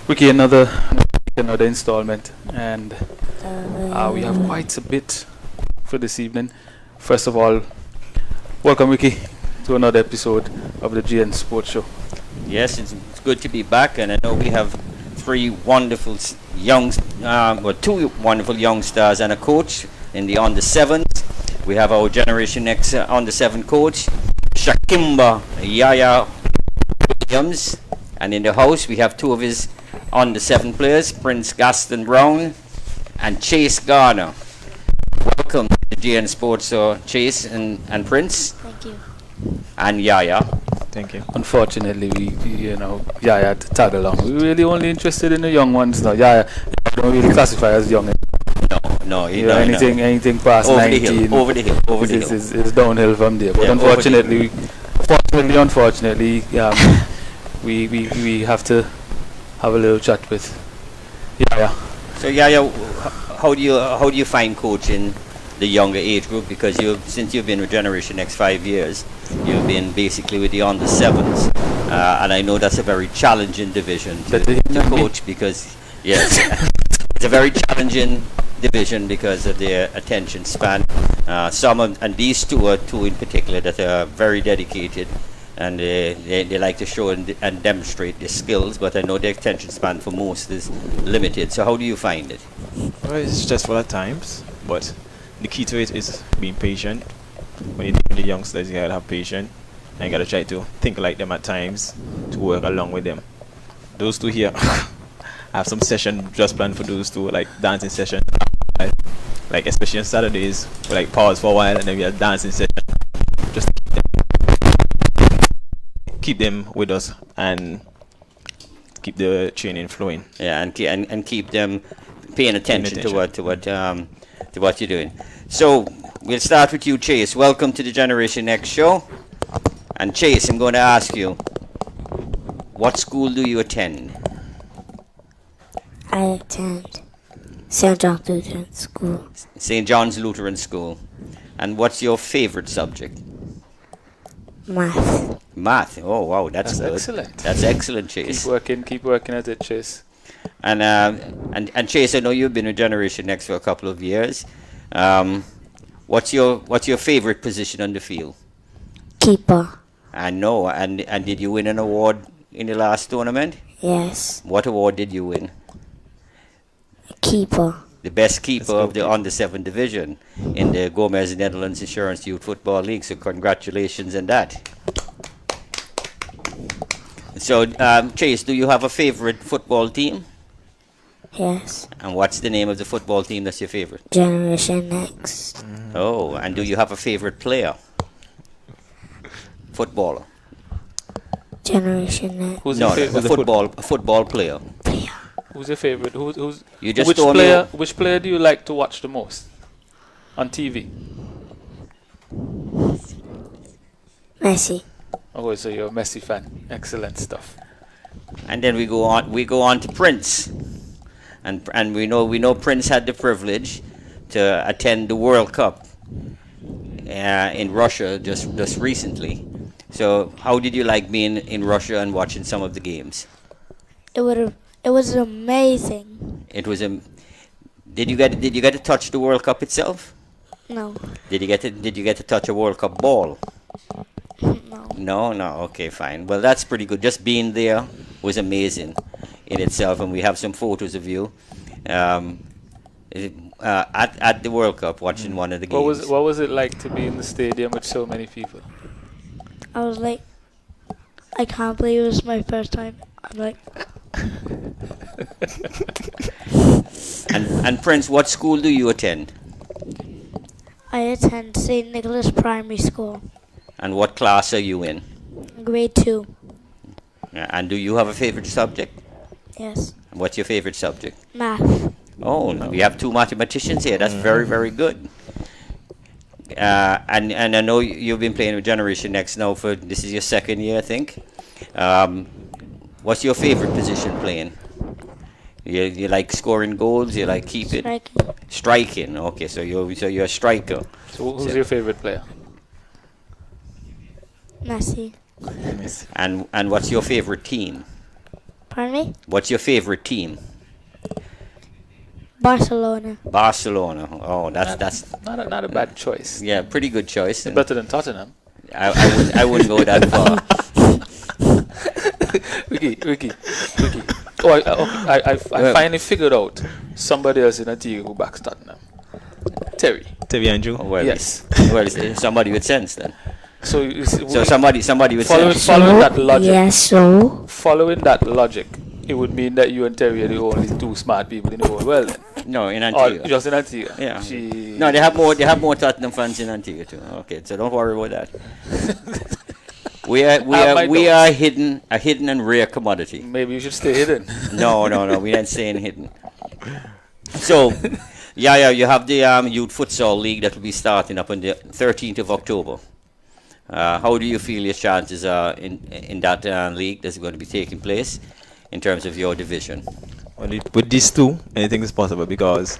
Ricky, another installment, and we have quite a bit for this evening. First of all, welcome, Ricky, to another episode of the GN Sports Show. Yes, it's good to be back, and I know we have two wonderful young stars and a coach in the under sevens. We have our Generation X under seven coach, Shakkimbe Yaya Williams, and in the house we have two of his under seven players, Prince Gaston Browne and Chase Garner. Welcome to the GN Sports Show, Chase and Prince. Thank you. And Yaya. Thank you. Unfortunately, Yaya had to tag along. We're really only interested in the young ones now. Yaya don't really classify as young. No, anything past over 19 the hill. is downhill from there. But Yeah, unfortunately, we have to have a little chat with Yaya. So Yaya, how do you find coaching the younger age group? Because since you've been with Generation X 5 years, you've been basically with the under sevens, and I know that's a very challenging division to coach because yes, it's a very challenging division because of their attention span. And these two are two in particular that are very dedicated, and they like to show and demonstrate their skills, but I know their attention span for most is limited. So how do you find it? Well, it's stressful at times, but the key to it is being patient. When you're dealing with the youngsters, you gotta have patience, and you gotta try to think like them at times to work along with them. Those two here, I have some session just planned for those two, like dancing session. Like especially on Saturdays, we like pause for a while and then we have dancing session just to keep them with us and keep the training flowing. Yeah, and keep them paying attention to what you're doing. So we'll start with you, Chase. Welcome to the Generation X show. And Chase, I'm going to ask you, what school do you attend? I attend St. John's Lutheran School. St. John's Lutheran School. And what's your favorite subject? Math. Math. Oh wow, that's good. Excellent. That's excellent, Chase. Keep working at it, Chase. And Chase, I know you've been with Generation X for a couple of years. What's your favorite position on the field? Keeper. I know. And did you win an award in the last tournament? Yes. What award did you win? Keeper. The best keeper of the under 7 division in the Gomez Netherlands Insurance Youth Football League. So congratulations on that. So Chase, do you have a favorite football team? Yes. And what's the name of the football team that's your favorite? Generation X. Oh, and do you have a favorite player? Footballer. Generation X. Who's No, your favorite? a football player. Who's your favorite? Who's You just told me. Which player do you like to watch the most on TV? Messi. Oh, so you're a Messi fan. Excellent stuff. And then we go on to Prince. And we know Prince had the privilege to attend the World Cup in Russia just recently. So how did you like being in Russia and watching some of the games? It was amazing. It was Did you get to touch the World Cup itself? No. Did you get to touch a World Cup ball? No. No. Okay, fine. Well, that's pretty good. Just being there was amazing in itself, and we have some photos of you at the World Cup watching one of the games. What was it like to be in the stadium with so many people? I was like, I can't believe it was my first time. I'm like, And Prince, what school do you attend? I attend St. Nicholas Primary School, And what class are you in? grade 2. And do you have a favorite subject? Yes. What's your favorite subject? Math. Oh, no. We have two mathematicians here. That's very, very good. And I know you've been playing with Generation X now this is your second year, I think. What's your favorite position playing? You like scoring goals? You like keeping? Striking. Okay, so you're a striker. So who's your favorite player? Messi. And what's your favorite team? Pardon me? What's your favorite team? Barcelona. Barcelona. Oh, that's Not a bad choice. yeah, pretty good choice. And Better than Tottenham. I wouldn't go that far. Wiki. Oh, I finally figured out somebody else in Antigua who backs Tottenham. Terry. Andrew. Oh, well, Yes. Well, it's somebody with sense then. So, So somebody with sense. following that logic. Yes, so. Following that logic, it would mean that you and Terry are the only two smart people in the whole world. Then. No, in Or Antigua. just in Antigua. Yeah. She- No, they have more Tottenham fans in Antigua too. Okay, so don't worry about that. we are a hidden and rare commodity. Maybe you should stay hidden. No, we ain't staying hidden. So, yeah, you have the youth futsal league that will be starting up on the 13th of October. How do you feel your chances are in that league that's going to be taking place in terms of your division? Well, with these two, anything is possible because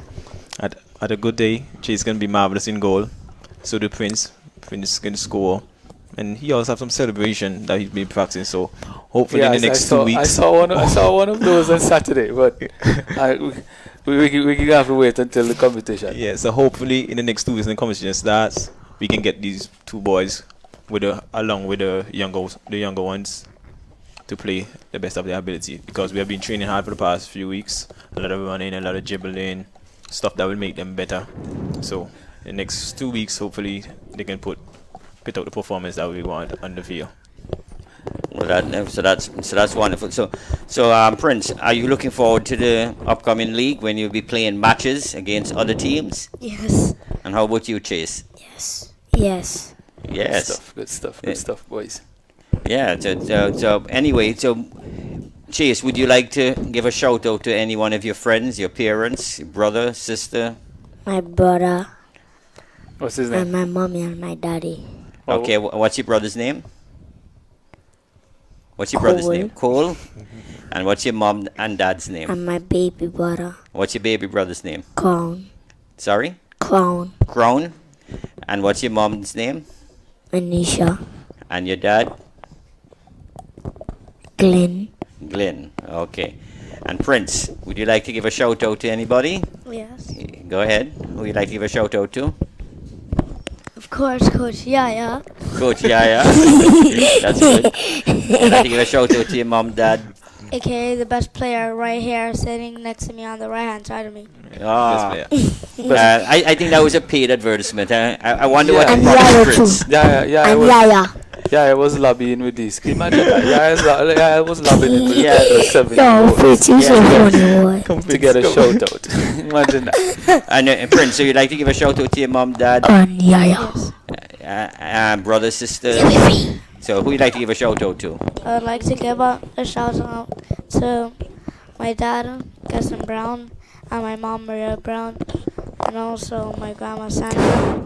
at a good day, Chase can be marvelous in goal. So the Prince can score. And he also have some celebration that he's been practicing. So hopefully in the next 2 weeks. I saw one of those on Saturday, but we can have to wait until the competition. Yeah, so hopefully in the next 2 weeks when the competition starts, we can get these two boys along with the younger ones to play the best of their ability, because we have been training hard for the past few weeks. A lot of running, a lot of dribbling, stuff that will make them better. So in the next 2 weeks, hopefully they can put out the performance that we want on the field. Well, so that's wonderful. So Prince, are you looking forward to the upcoming league when you'll be playing matches against other teams? Yes. And how about you, Chase? Yes. Yes. Yes. Good stuff, boys. Yeah. So anyway, Chase, would you like to give a shout out to any one of your friends, your parents, your brother, sister? My brother What's his and name? my mommy and my daddy. Oh. Okay. What's your brother's name? What's your brother's name? Cole. And what's your mom and dad's name? And my baby brother. What's your baby brother's name? Crown. Sorry? Crown. Crown. And what's your mom's name? Anisha. And your dad? Glenn. Glenn. Okay. And Prince, would you like to give a shout out to anybody? Yes. Go ahead. Who would you like to give a shout out to? Of course, Coach Yaya. Coach Yaya. That's good. Would you like to give a shout out to your mom, dad? AKA the best player right here sitting next to me on the right hand side of me. Ah. Best player. I think that was a paid advertisement. I wonder what And you brought Yaya to too. Prince. Yeah, I was lobbying with this. Can you imagine that? Yeah, I was lobbying with Yeah. the 7 Yo, Fritz, you so Yeah. funny boy. to get a shout out. Imagine that. And Prince, so you'd like to give a shout out to your mom, dad, And Yaya. brother, sister? So who would you like to give a shout out to? I would like to give a shout out to my dad, cousin Browne, and my mom, Maria Browne, and also my grandma, Samara,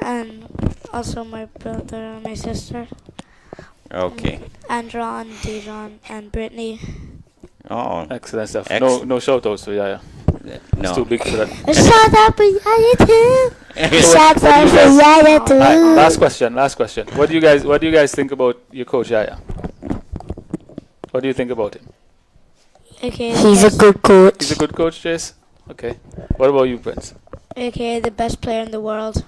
and also my brother and my sister, Okay. Andron, Dijon, and Brittany. Oh, Excellent stuff. Excellent. No shout outs to Yaya. It's too no. big for that. A shout out for Yaya too. So Shout what out do for you guys- Yaya too. Alright, last question. What do you guys think about your coach Yaya? What do you think about him? AKA He's a good coach. He's a good coach, Chase? Okay. What about you, Prince? AKA the best player in the world.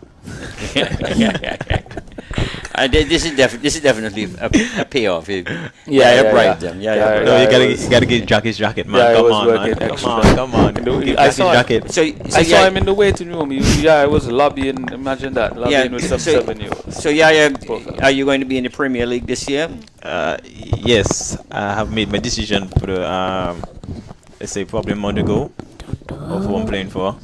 This is definitely a payoff. Yeah, bribe them. Yeah. No, you I gotta get Jackie's jacket, man. Yeah, I Come was on, working man. extra. Come on. Give I Jackie's saw him. jacket. So I saw him in the waiting room. I was lobbying. Imagine that. Lobbying with some so- 7-year-olds. So are you going to be in the Premier League this year? Yes, I have made my decision for the let's say probably a month ago of who I'm playing for,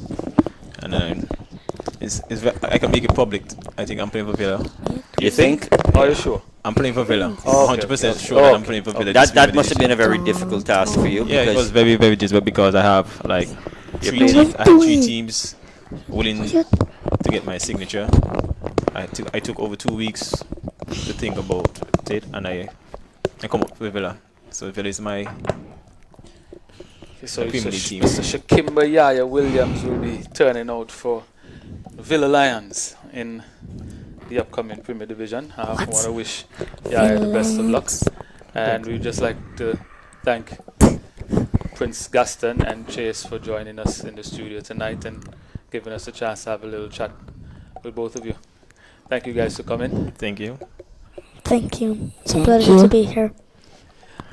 and I can make it public. I think I'm playing for Villa. You think? Are you sure? I'm playing for Villa. Oh, okay. 100% sure Oh, that I'm okay. playing for Villa. That must have been a very difficult task for you. Yeah, it was Because very, very difficult because I have like You're I playing- had 3 teams willing to get my signature. I took over 2 weeks to think about it, and I come up with Villa. So Villa is my So Premier League team. Mr. Shakkimbe Yaya Williams will be turning out for Villa Lions in the upcoming Premier Division. I want to wish Yaya the best of luck, and we just like to thank Prince Gaston and Chase for joining us in the studio tonight and giving us a chance to have a little chat with both of you. Thank you guys for coming. Thank you. Thank you. It's a pleasure to be here.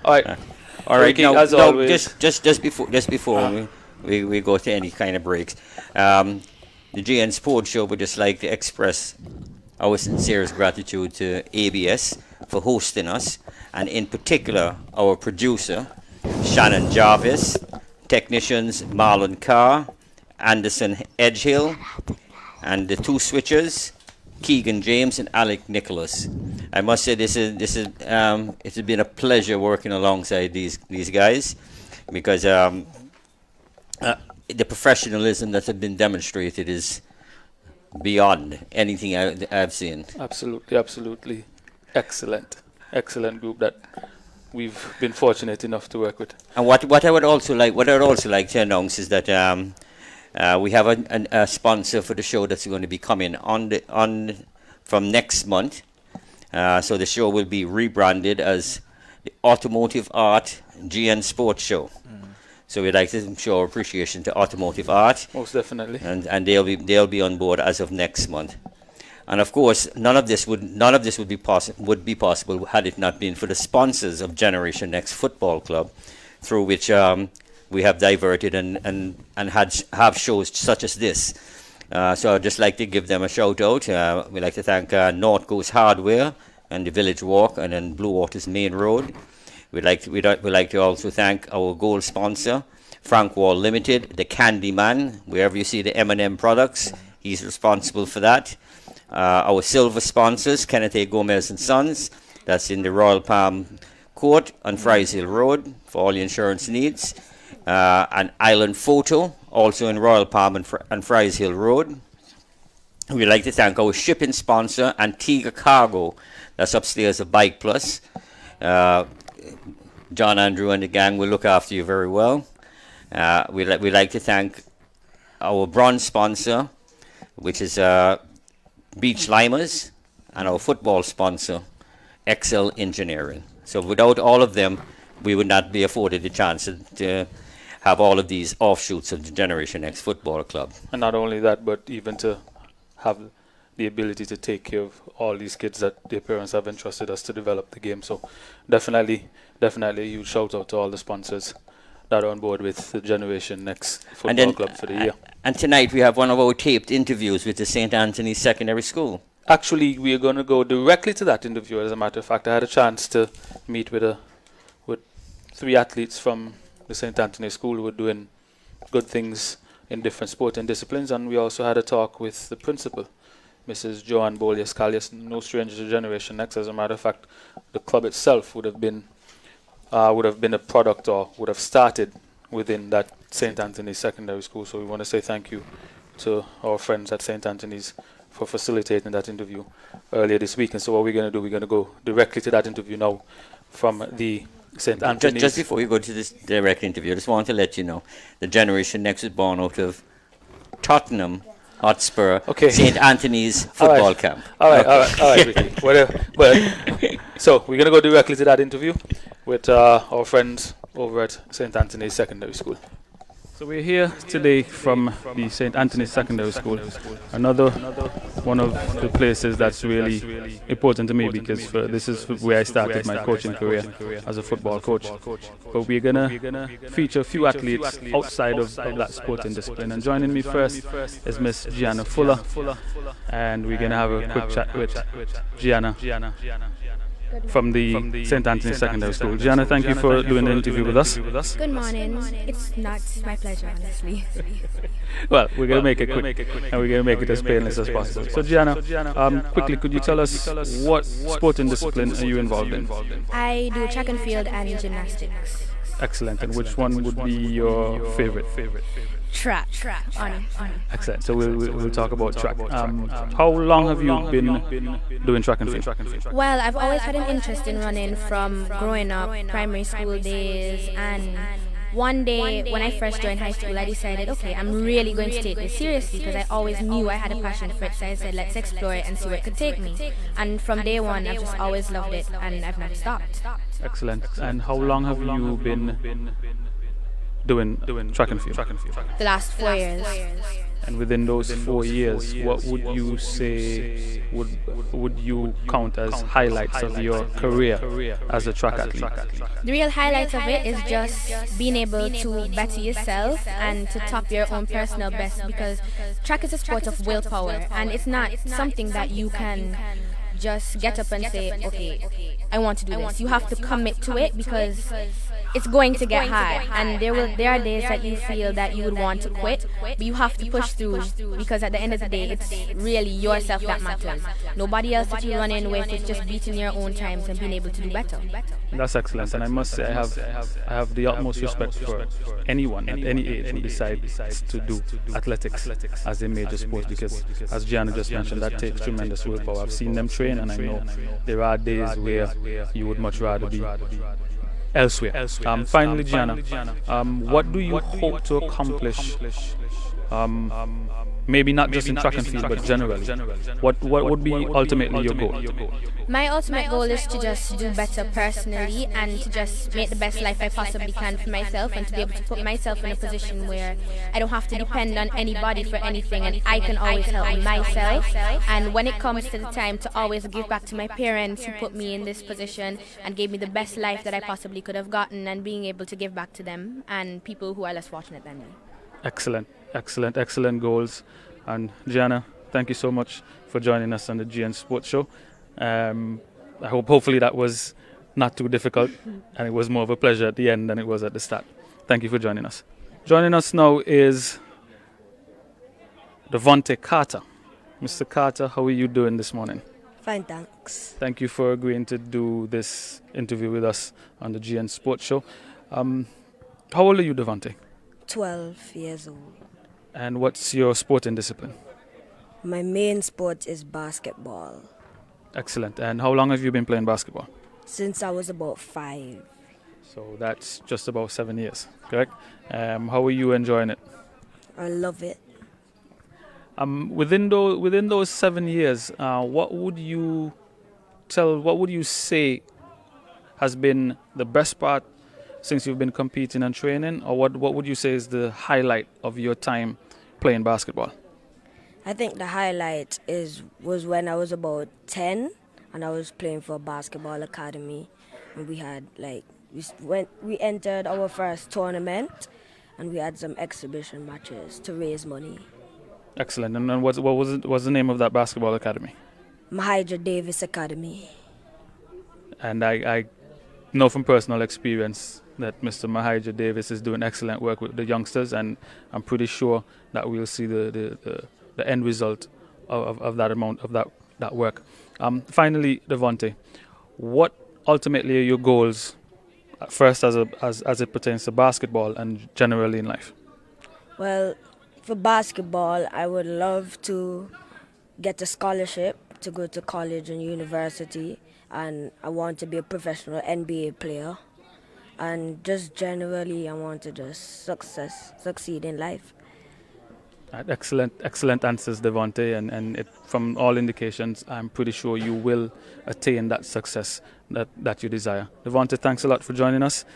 All right. All right, Ricky, now, as always. just before we go to any kind of breaks, the GN Sports Show would just like to express our sincerest gratitude to ABS for hosting us, and in particular our producer, Shannon Jarvis, technicians Marlon Carr, Anderson Edgehill, and the two switchers, Keegan James and Alec Nicholas. I must say this is it's been a pleasure working alongside these guys, because the professionalism that has been demonstrated is beyond anything I've seen. Absolutely. Excellent group that we've been fortunate enough to work with. And what I would also like to announce is that we have a sponsor for the show that's going to be coming on from next month. So the show will be rebranded as the Automotive Art GN Sports Show. So we'd like to show our appreciation to Automotive Art. Most definitely. And they'll be on board as of next month. And of course, none of this would be possible had it not been for the sponsors of Generation Next Football Club, through which we have diverted and have shows such as this. So I'd just like to give them a shout out. We'd like to thank North Coast Hardware and the Village Walk and then Blue Waters Main Road. We'd like to also thank our gold sponsor, Frank Wall Limited, the Candy Man. Wherever you see the M&M products, he's responsible for that. Our silver sponsors, Kenneth A. Gomez and Sons, that's in the Royal Palm Court on Fries Hill Road for all your insurance needs. And Island Photo, also in Royal Palm and Fries Hill Road. We'd like to thank our shipping sponsor, Antigua Cargo, that's upstairs at Bike Plus. John Andrew and the gang will look after you very well. We'd like to thank our bronze sponsor, which is Beach Limers, and our football sponsor, Excel Engineering. So without all of them, we would not be afforded the chance to have all of these offshoots of the Generation X Football Club. And not only that, but even to have the ability to take care of all these kids that their parents have entrusted us to develop the game. So definitely a huge shout out to all the sponsors that are on board with the Generation Next Football Club for the year. And tonight we have one of our taped interviews with the St. Anthony's Secondary School. Actually, we are going to go directly to that interview. As a matter of fact, I had a chance to meet with 3 athletes from the St. Anthony's School who were doing good things in different sporting disciplines, and we also had a talk with the principal, Mrs. Joanne Bolias-Callias, no stranger to Generation Next. As a matter of fact, the club itself would have been a product, or would have started within that St. Anthony's Secondary School. So we want to say thank you to our friends at St. Anthony's for facilitating that interview earlier this week. And so what we're going to do, we're going to go directly to that interview now from the St. Anthony's. Just before we go to this direct interview, I just want to let you know the Generation Next is born out of Tottenham Hotspur, St. Anthony's football camp. All right, Ricky. So we're going to go directly to that interview with our friends over at St. Anthony's Secondary School. So we're here today from the St. Anthony's Secondary School, another one of the places that's really important to me, because this is where I started my coaching career as a football coach. But we're gonna feature a few athletes outside of that sporting discipline. And joining me first is Miss Gianna Fuller, and we're gonna have a quick chat with Gianna from the St. Anthony's Secondary School. Gianna, thank you for doing the interview with us. Good morning. It's not my pleasure, honestly. Well, we're going to make it quick, and we're going to make it as painless as possible. So, Gianna, quickly, could you tell us what sporting discipline are you involved in? I do track and field and gymnastics. Excellent. And which one would be your favorite? Track. Excellent. So we'll talk about track. How long have you been doing track and field? Well, I've always had an interest in running from growing up, primary school days, and one day when I first joined high school, I decided, okay, I'm really going to take this seriously because I always knew I had a passion for it. So I said, let's explore it and see where it could take me. And from day one, I've just always loved it and I've never stopped. Excellent. And how long have you been doing track and field? The last 4 years. And within those 4 years, what would you say would you count as highlights of your career as a track athlete? The real highlight of it is just being able to better yourself and to top your own personal best, because track is a sport of willpower and it's not something that you can just get up and say, okay, I want to do this. You have to commit to it because it's going to get hard, and there are days that you feel that you would want to quit, but you have to push through, because at the end of the day, it's really yourself that matters. Nobody else that you run in with, it's just beating your own times and being able to do better. That's excellent, and I must say I have the utmost respect for anyone at any age who decides to do athletics as a major sport, because as Gianna just mentioned, that takes tremendous willpower. I've seen them train, and I know there are days where you would much rather be elsewhere. Finally, Gianna, what do you hope to accomplish? Maybe not just in track and field, but generally. What would be ultimately your goal? My ultimate goal is to just do better personally and to just make the best life I possibly can for myself, and to be able to put myself in a position where I don't have to depend on anybody for anything, and I can always help myself. And when it comes to the time to always give back to my parents who put me in this position and gave me the best life that I possibly could have gotten, and being able to give back to them and people who are less fortunate than me. Excellent goals. And Gianna, thank you so much for joining us on the GN Sports Show. I hopefully that was not too difficult, and it was more of a pleasure at the end than it was at the start. Thank you for joining us. Joining us now is Devonte Carter. Mr. Carter, how are you doing this morning? Fine, thanks. Thank you for agreeing to do this interview with us on the GN Sports Show. How old are you, Devonte? 12 years old. And what's your sporting discipline? My main sport is basketball. Excellent. And how long have you been playing basketball? Since I was about 5. So that's just about 7 years, correct? How are you enjoying it? I love it. Within those 7 years, what would you say has been the best part since you've been competing and training, or what would you say is the highlight of your time playing basketball? I think the highlight was when I was about 10 and I was playing for a basketball academy, and we had we entered our first tournament, and we had some exhibition matches to raise money. Excellent. And then what's the name of that basketball academy? Mahidra Davis Academy. And I know from personal experience that Mr. Mahidra Davis is doing excellent work with the youngsters, and I'm pretty sure that we'll see the end result of that work. Finally, Devonte, what ultimately are your goals, first as it pertains to basketball and generally in life? Well, for basketball, I would love to get a scholarship to go to college and university, and I want to be a professional NBA player. And just generally, I want to just succeed in life. Excellent answers, Devonte, and from all indications, I'm pretty sure you will attain that success that you desire. Devonte, thanks a lot for joining us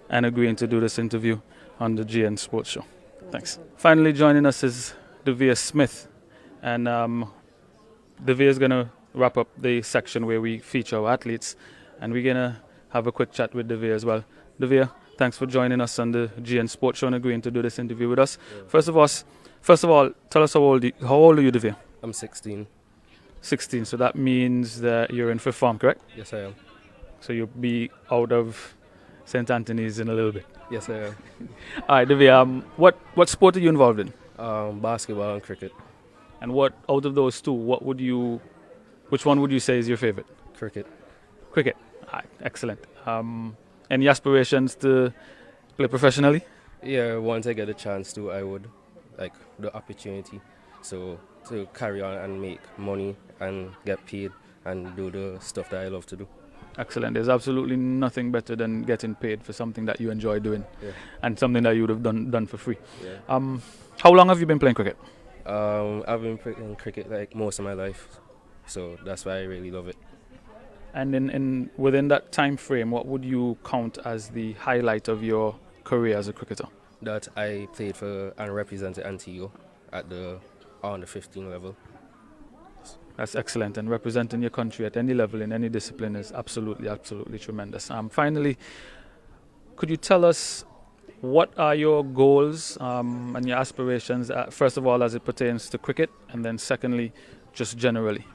and agreeing to do this interview on the GN Sports Show. Thanks. Finally joining us is Devere Smith, and Devere is going to wrap up the section where we feature our athletes, and we're going to have a quick chat with Devere as well. Devere, thanks for joining us on the GN Sports Show and agreeing to do this interview with us. Yeah. First of all, tell us how old are you, Devere? I'm 16. 16, so that means that you're in fifth form, correct? Yes, I am. So you'll be out of St. Anthony's in a little bit. Yes, I am. All right, Devere, what sport are you involved in? Basketball and cricket. And what out of those two, which one would you say is your favorite? Cricket. Cricket. All right, excellent. Any aspirations to play professionally? Yeah, once I get a chance to, I would like the opportunity. So to carry on and make money and get paid and do the stuff that I love to do. Excellent. There's absolutely nothing better than getting paid for something that you enjoy doing, and something that you would have done for free. Yeah. How long have you been playing cricket? I've been playing cricket like most of my life, so that's why I really love it. And in within that time frame, what would you count as the highlight of your career as a cricketer? That I played for and represented Antigua at the under 15 level. That's excellent, and representing your country at any level in any discipline is absolutely tremendous. Finally, could you tell us what are your goals and your aspirations, first of all, as it pertains to cricket, and then secondly, just generally?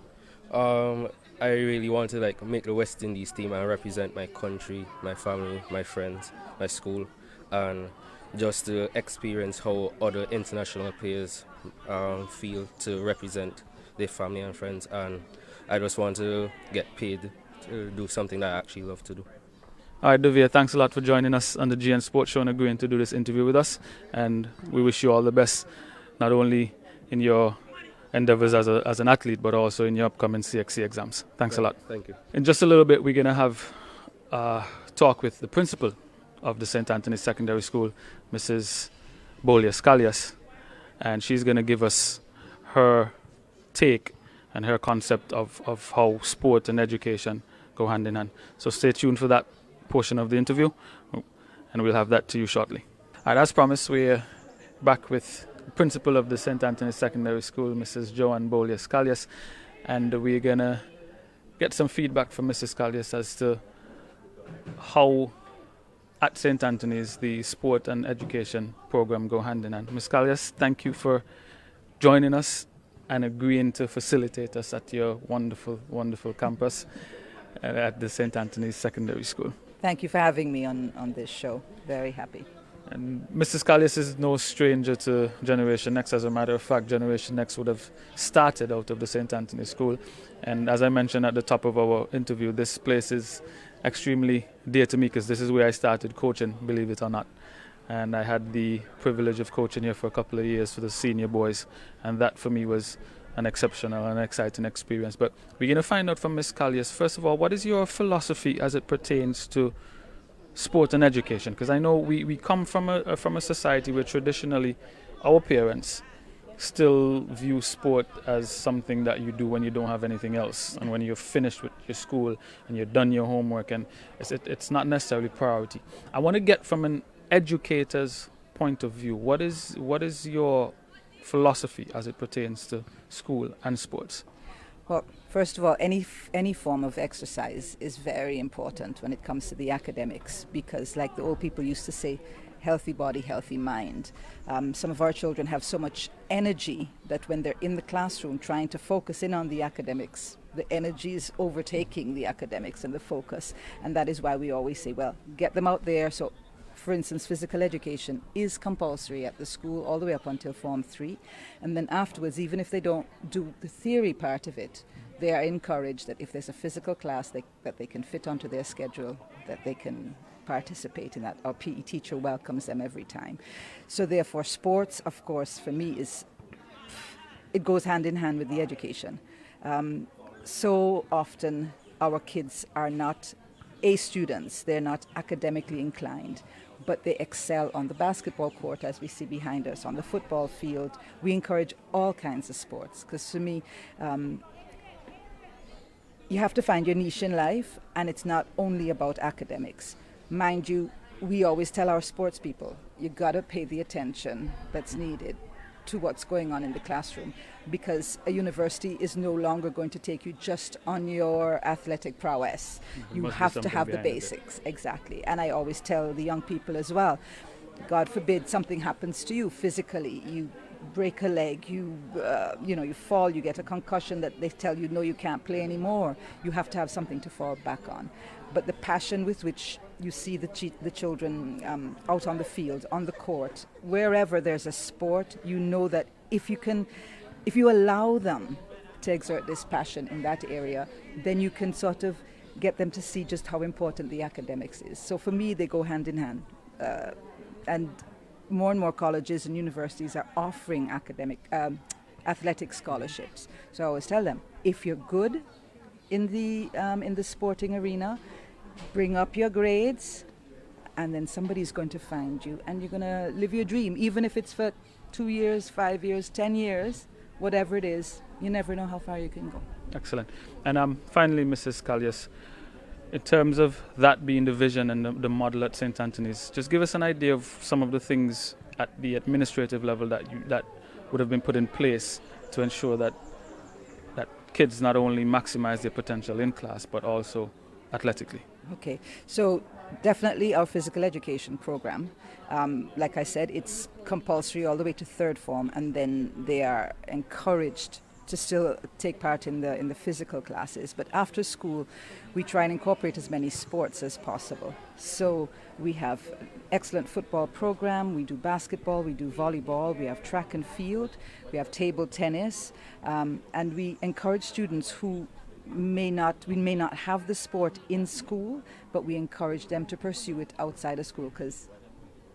I really want to make the West Indies team and represent my country, my family, my friends, my school, and just to experience how other international players feel to represent their family and friends. And I just want to get paid to do something that I actually love to do. All right, Duvia, thanks a lot for joining us on the GN Sports Show and agreeing to do this interview with us. And we wish you all the best, not only in your endeavors as an athlete, but also in your upcoming CXC exams. Thanks a lot. Thank you. In just a little bit, we're going to have a talk with the principal of the St. Anthony's Secondary School, Mrs. Bolias Callias, and she's going to give us her take and her concept of how sport and education go hand in hand. So stay tuned for that portion of the interview, and we'll have that to you shortly. All right, as promised, we're back with the principal of the St. Anthony's Secondary School, Mrs. Joanne Bolias Callias, and we're going to get some feedback from Mrs. Callias as to how at St. Anthony's the sport and education program go hand in hand. Ms. Callias, thank you for joining us and agreeing to facilitate us at your wonderful campus at the St. Anthony's Secondary School. Thank you for having me on this show. Very happy. And Mrs. Callias is no stranger to Generation Next. As a matter of fact, Generation Next would have started out of the St. Anthony's School. And as I mentioned at the top of our interview, this place is extremely dear to me because this is where I started coaching, believe it or not. And I had the privilege of coaching here for a couple of years for the senior boys, and that for me was an exceptional and exciting experience. But we're going to find out from Ms. Callias, first of all, what is your philosophy as it pertains to sport and education? Because I know we come from a society where traditionally our parents still view sport as something that you do when you don't have anything else, and when you're finished with your school and you're done your homework, and it's not necessarily priority. I want to get from an educator's point of view, what is your philosophy as it pertains to school and sports? Well, first of all, any form of exercise is very important when it comes to the academics, because like the old people used to say, healthy body, healthy mind. Some of our children have so much energy that when they're in the classroom trying to focus in on the academics, the energy is overtaking the academics and the focus. And that is why we always say, well, get them out there. So for instance, physical education is compulsory at the school all the way up until Form 3. And then afterwards, even if they don't do the theory part of it, they are encouraged that if there's a physical class that they can fit onto their schedule, that they can participate in that. Our PE teacher welcomes them every time. So therefore, sports, of course, for me, it goes hand in hand with the education. So often our kids are not A students, they're not academically inclined, but they excel on the basketball court, as we see behind us, on the football field. We encourage all kinds of sports, because to me, you have to find your niche in life, and it's not only about academics. Mind you, we always tell our sports people, you gotta pay the attention that's needed to what's going on in the classroom, because a university is no longer going to take you just on your athletic prowess. You have to have the basics, exactly. And I always tell the young people as well, God forbid something happens to you physically, you break a leg, you fall, you get a concussion that they tell you, no, you can't play anymore. You have to have something to fall back on. But the passion with which you see the children out on the field, on the court, wherever there's a sport, you know that if you allow them to exert this passion in that area, then you can sort of get them to see just how important the academics is. So for me, they go hand in hand. And more colleges and universities are offering athletic scholarships. So I always tell them, if you're good, in the sporting arena, bring up your grades, and then somebody's going to find you, and you're going to live your dream, even if it's for 2 years, 5 years, 10 years, whatever it is. You never know how far you can go. Excellent. And finally, Mrs. Callias, in terms of that being the vision and the model at St. Anthony's, just give us an idea of some of the things at the administrative level that would have been put in place to ensure that kids not only maximize their potential in class but also athletically. Okay, so definitely our physical education program. Like I said, it's compulsory all the way to third form, and then they are encouraged to still take part in the physical classes. But after school, we try and incorporate as many sports as possible. So we have excellent football program, we do basketball, we do volleyball, we have track and field, we have table tennis, and we encourage students who we may not have the sport in school, but we encourage them to pursue it outside of school, because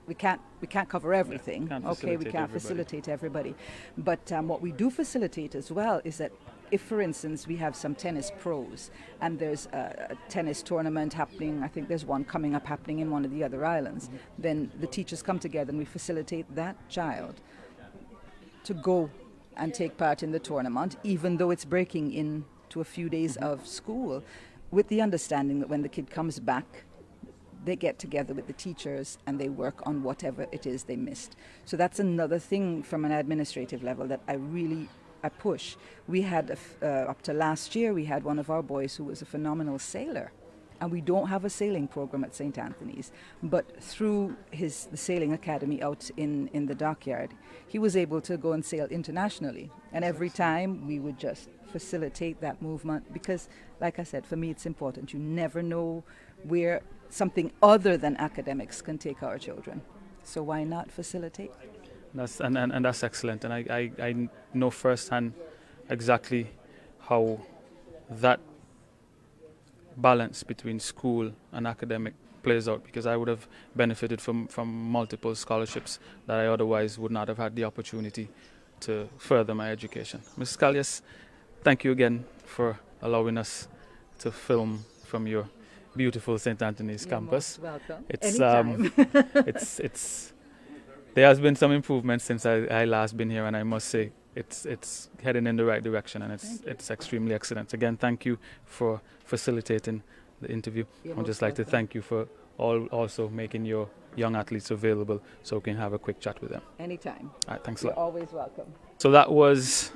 we can't cover everything. We can't facilitate everybody. But what we do facilitate as well is that if, for instance, we have some tennis pros and there's a tennis tournament happening, I think there's one coming up happening in one of the other islands, then the teachers come together and we facilitate that child to go and take part in the tournament, even though it's breaking into a few days of school, with the understanding that when the kid comes back, they get together with the teachers and they work on whatever it is they missed. So that's another thing from an administrative level that I push. We had, up to last year, we had one of our boys who was a phenomenal sailor. And we don't have a sailing program at St. Anthony's. But through the sailing academy out in the dockyard, he was able to go and sail internationally. And every time we would just facilitate that movement, because, like I said, for me it's important. You never know where something other than academics can take our children. So why not facilitate? And that's excellent. And I know firsthand exactly how that balance between school and academic plays out, because I would have benefited from multiple scholarships that I otherwise would not have had the opportunity to further my education. Mrs. Callias, thank you again for allowing us to film from your beautiful St. Anthony's campus. Welcome. It's Anytime. it's there has been some improvement since I last been here, and I must say it's heading in the right direction, and it's extremely excellent. Again, thank you for facilitating the interview. I'd just like to thank you for also making your young athletes available so we can have a quick chat with them. Anytime. All right, thanks a You're lot. always welcome. So that was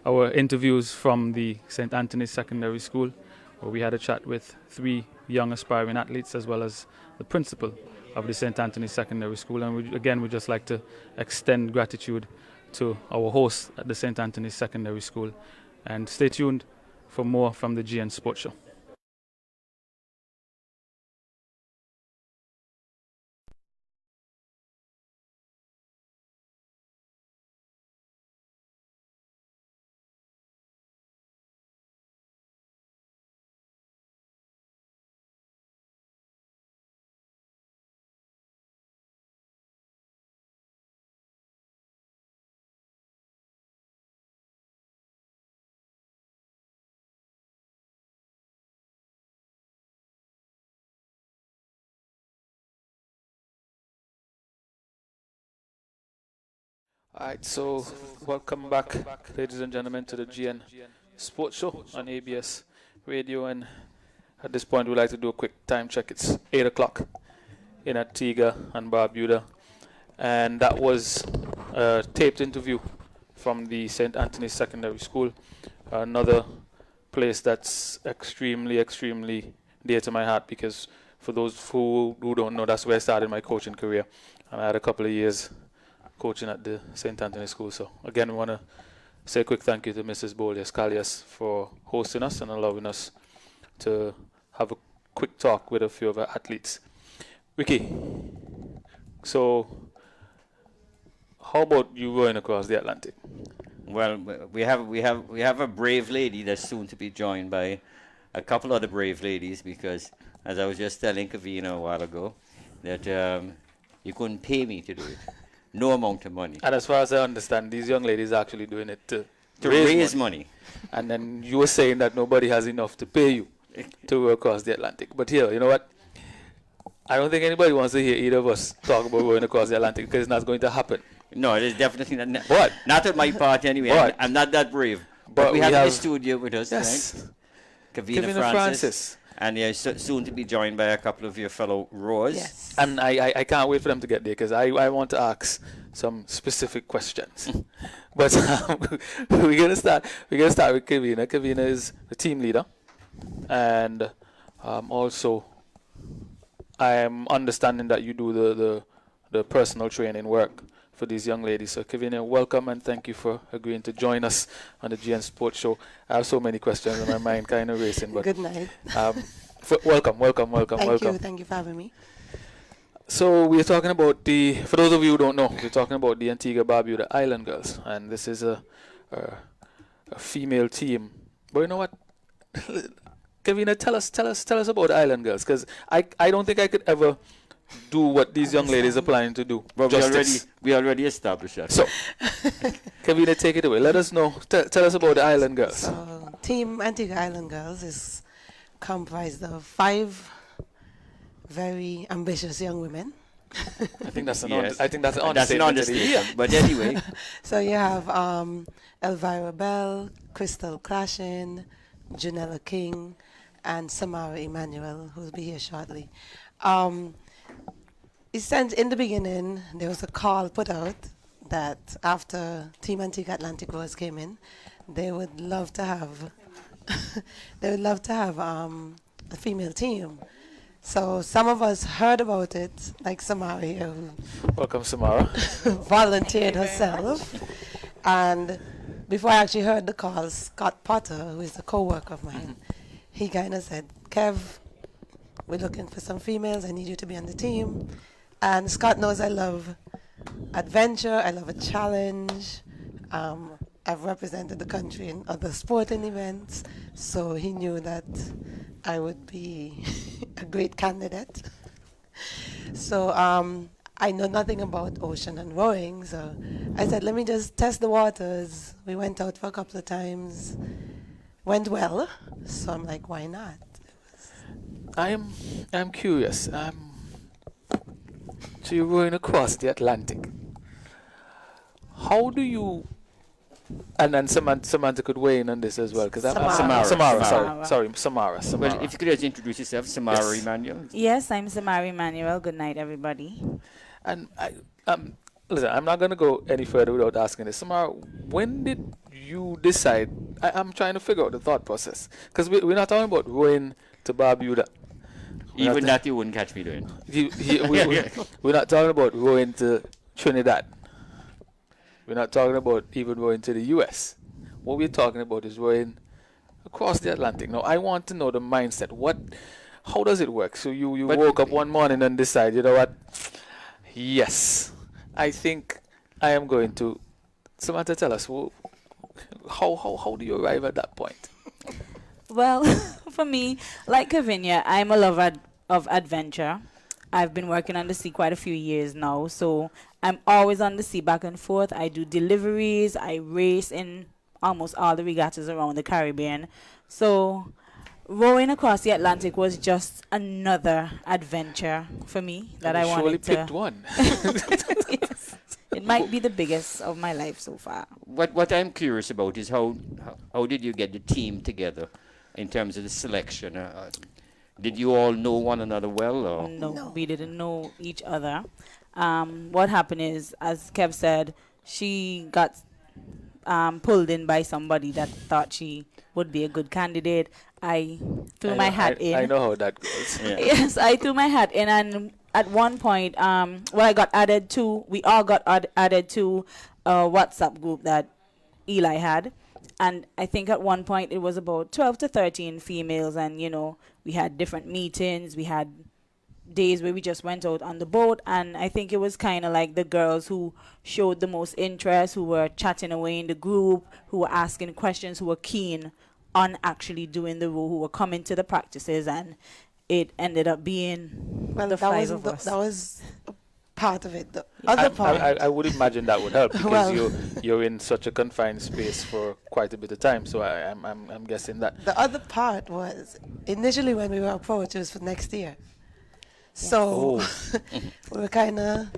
our interviews from the St. Anthony's Secondary School, where we had a chat with 3 young aspiring athletes as well as the principal of the St. Anthony's Secondary School. And we'd just like to extend gratitude to our hosts at the St. Anthony's Secondary School. And stay tuned for more from the GN Sports Show. Alright, so welcome back, ladies and gentlemen, to the GN Sports Show on ABS Radio. And at this point, we'd like to do a quick time check. It's 8 o'clock in Antigua and Barbuda. And that was a taped interview from the St. Anthony's Secondary School, another place that's extremely, extremely dear to my heart, because for those who don't know, that's where I started my coaching career. And I had a couple of years coaching at the St. Anthony's School. So again, we want to say a quick thank you to Mrs. Callias for hosting us and allowing us to have a quick talk with a few of our athletes. Ricky, so how about you going across the Atlantic? Well, we have a brave lady that's soon to be joined by a couple other brave ladies, because as I was just telling Kevinia a while ago, that you couldn't pay me to do it. No amount of money. And as far as I understand, these young ladies are actually doing it too. To raise money. And then you were saying that nobody has enough to pay you to go across the Atlantic. But here, you know what? I don't think anybody wants to hear either of us talk about going across the Atlantic because it's not going to happen. No, it is definitely not. But not on my part anyway. But I'm not that brave. But we have in the studio with us yes, tonight, Kevinia Francis. And you're soon to be joined by a couple of your fellow rowers. Yes. And I can't wait for them to get there because I want to ask some specific questions. But we're gonna start with Kevinia. Kevinia is the team leader, and also I am understanding that you do the personal training work for these young ladies. So Kevinia, welcome and thank you for agreeing to join us on the GN Sports Show. I have so many questions in my mind, kind of racing. But good night. Welcome. Thank you for having me. So we're talking about for those of you who don't know, we're talking about the Antigua Barbuda Island Girls, and this is a female team. But you know what, Kevinia, tell us about the Island Girls, because I don't think I could ever do what these young ladies are planning to do. Well, we already established that. So, Kevinia, take it away. Let us know. Tell us about the Island Girls. So, Team Antigua Island Girls is comprised of 5 very ambitious young women. I think that's an Yes. understatement. But anyway, So you have Elvira Bell, Crystal Clashin, Janella King, and Samara Emmanuel, who will be here shortly. In the beginning, there was a call put out that after Team Antigua Atlantic Rose came in, they would love to have a female team. So some of us heard about it, like Samara here, who Welcome, Samara. volunteered herself. And before I actually heard the call, Scott Potter, who is a co-worker of mine, he kind of said, Kev, we're looking for some females. I need you to be on the team. And Scott knows I love adventure. I love a challenge. I've represented the country in other sporting events. So he knew that I would be a great candidate. So I know nothing about ocean and rowing. So I said, let me just test the waters. We went out for a couple of times. Went well. So I'm like, why not? I'm curious. So you're rowing across the Atlantic. How do you? And then Samantha could weigh in on this as well, because Samara. Well, if you could just introduce yourself, Samara Yes. Emmanuel. Yes, I'm Samara Emmanuel. Good night, everybody. And listen, I'm not going to go any further without asking this. Samara, when did you decide? I'm trying to figure out the thought process, because we're not talking about rowing to Barbuda. Even that you wouldn't catch me doing. We're not talking about rowing to Trinidad. We're not talking about even going to the US. What we're talking about is rowing across the Atlantic. Now, I want to know the mindset. How does it work? So you woke up one morning and decide, you know what? Yes, I think I am going to. Samantha, tell us, how do you arrive at that point? Well, for me, like Kevinia, I'm a lover of adventure. I've been working on the sea quite a few years now, so I'm always on the sea back and forth. I do deliveries. I race in almost all the regattas around the Caribbean. So rowing across the Atlantic was just another adventure for me that I wanted to. Picked one. Yes. It might be the biggest of my life so far. What I'm curious about is how did you get the team together in terms of the selection? Did you all know one another well? Or? No, we didn't know each other. What happened is, as Kev said, she got pulled in by somebody that thought she would be a good candidate. I threw my hat in. I know how that goes. Yeah. Yes, I threw my hat in, and at one point, I got added to. We all got added to a WhatsApp group that Eli had. And I think at one point it was about 12 to 13 females, and we had different meetings. We had days where we just went out on the boat, and I think it was kind of like the girls who showed the most interest, who were chatting away in the group, who were asking questions, who were keen on actually doing the row, who were coming to the practices, and it ended up being the 5 of us. That was part of it. The other part. I would imagine that would help because Well- you're in such a confined space for quite a bit of time. So I'm guessing that. The other part was initially when we were approached, it was for next year. So we were kind of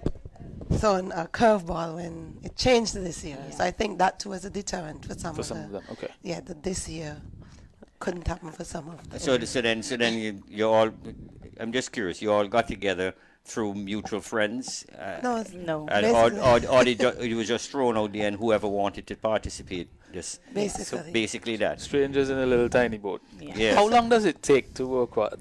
thrown a curveball when it changed to this year. So I think that was a deterrent for some of them. Okay. Yeah, that this year couldn't happen for some of them. So then you all. I'm just curious. You all got together through mutual friends. No, And it was just thrown out there, and whoever wanted to participate, just Basically. basically that. Strangers in a little tiny boat. Yes. How long does it take to work out?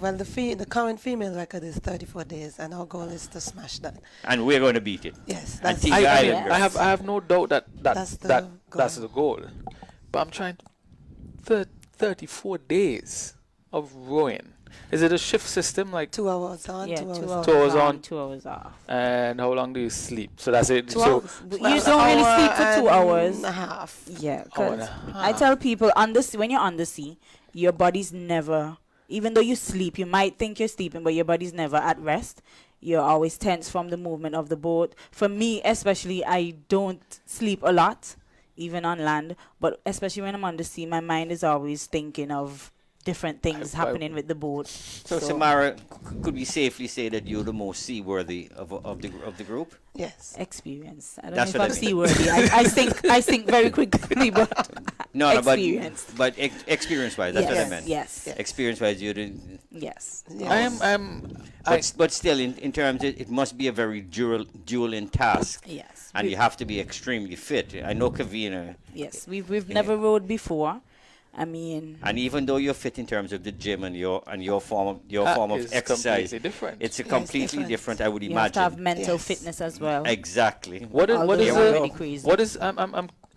Well, the current female record is 34 days, and our goal is to smash that. And we're going to beat it. Yes, that's Antigua Island I girls. have no doubt That's the that's the goal. But I'm trying 34 days of rowing. Is it a shift system like 2 hours on, Yeah, 2 hours 2 off. hours 2 hours on. 2 hours off. and how long do you sleep? So that's it. 2 So hours. You Well, don't really hour sleep for 2 hours. and a half. Yeah, Hour and because a I tell people on the sea, when you're on the sea, your body's never, even though you sleep, you might think you're sleeping, but your body's never at rest. You're always tense from the movement of the boat. For me, especially, I don't sleep a lot, even on land. But especially when I'm on the sea, my mind is always thinking of different things happening with the boat. So Samara, could we safely say that you're the most seaworthy of the group? Yes. Experience. I don't That's know what if I'm I mean. seaworthy. I think very quickly, but No, experience. but experience-wise, that's what I Yes, meant. yes. Experience-wise, you're the. Yes. But still, in terms, it must be a very dueling task. Yes. And you have to be extremely fit. I know Kevinia. Yes, we've never rowed before. I mean, And even though you're fit in terms of the gym and your form of is exercise, completely different. it's a Yes, completely different. different. I would you have to imagine. have mental Yes. fitness as well. Exactly. what is Although you're already crazy. what is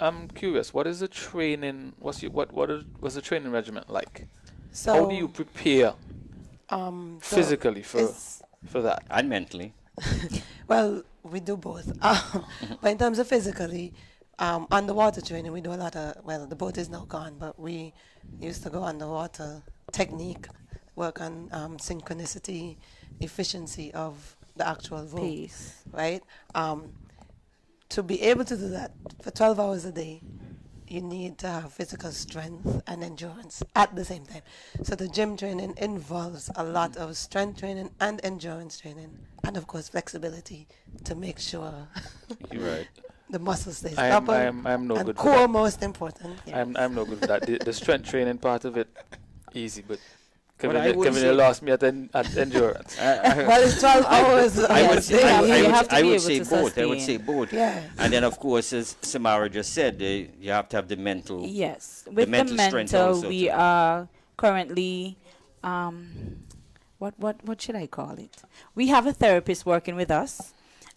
I'm curious. What is the training? What's the training regimen like? So, How do you prepare so physically it's- for that? And mentally. Well, we do both. But in terms of physically, underwater training, we do a lot of, well, the boat is now gone, but we used to go underwater technique, work on synchronicity, efficiency of the actual row, Peace. right? To be able to do that for 12 hours a day, you need to have physical strength and endurance at the same time. So the gym training involves a lot of strength training and endurance training, and of course flexibility to make sure You're right. the muscles stay I stable. am no and good for core that. most important. I'm no good for that. The strength training part of it, easy, but But I wouldn't Kevinia say- lost me at endurance. Well, it's 12 hours. I would say, you have to I be would able say to both. I would sustain. say both. Yeah. And then, of course, as Samara just said, you have to have the mental. Yes, with the mental strength mental, also we to- are currently, what should I call it? We have a therapist working with us,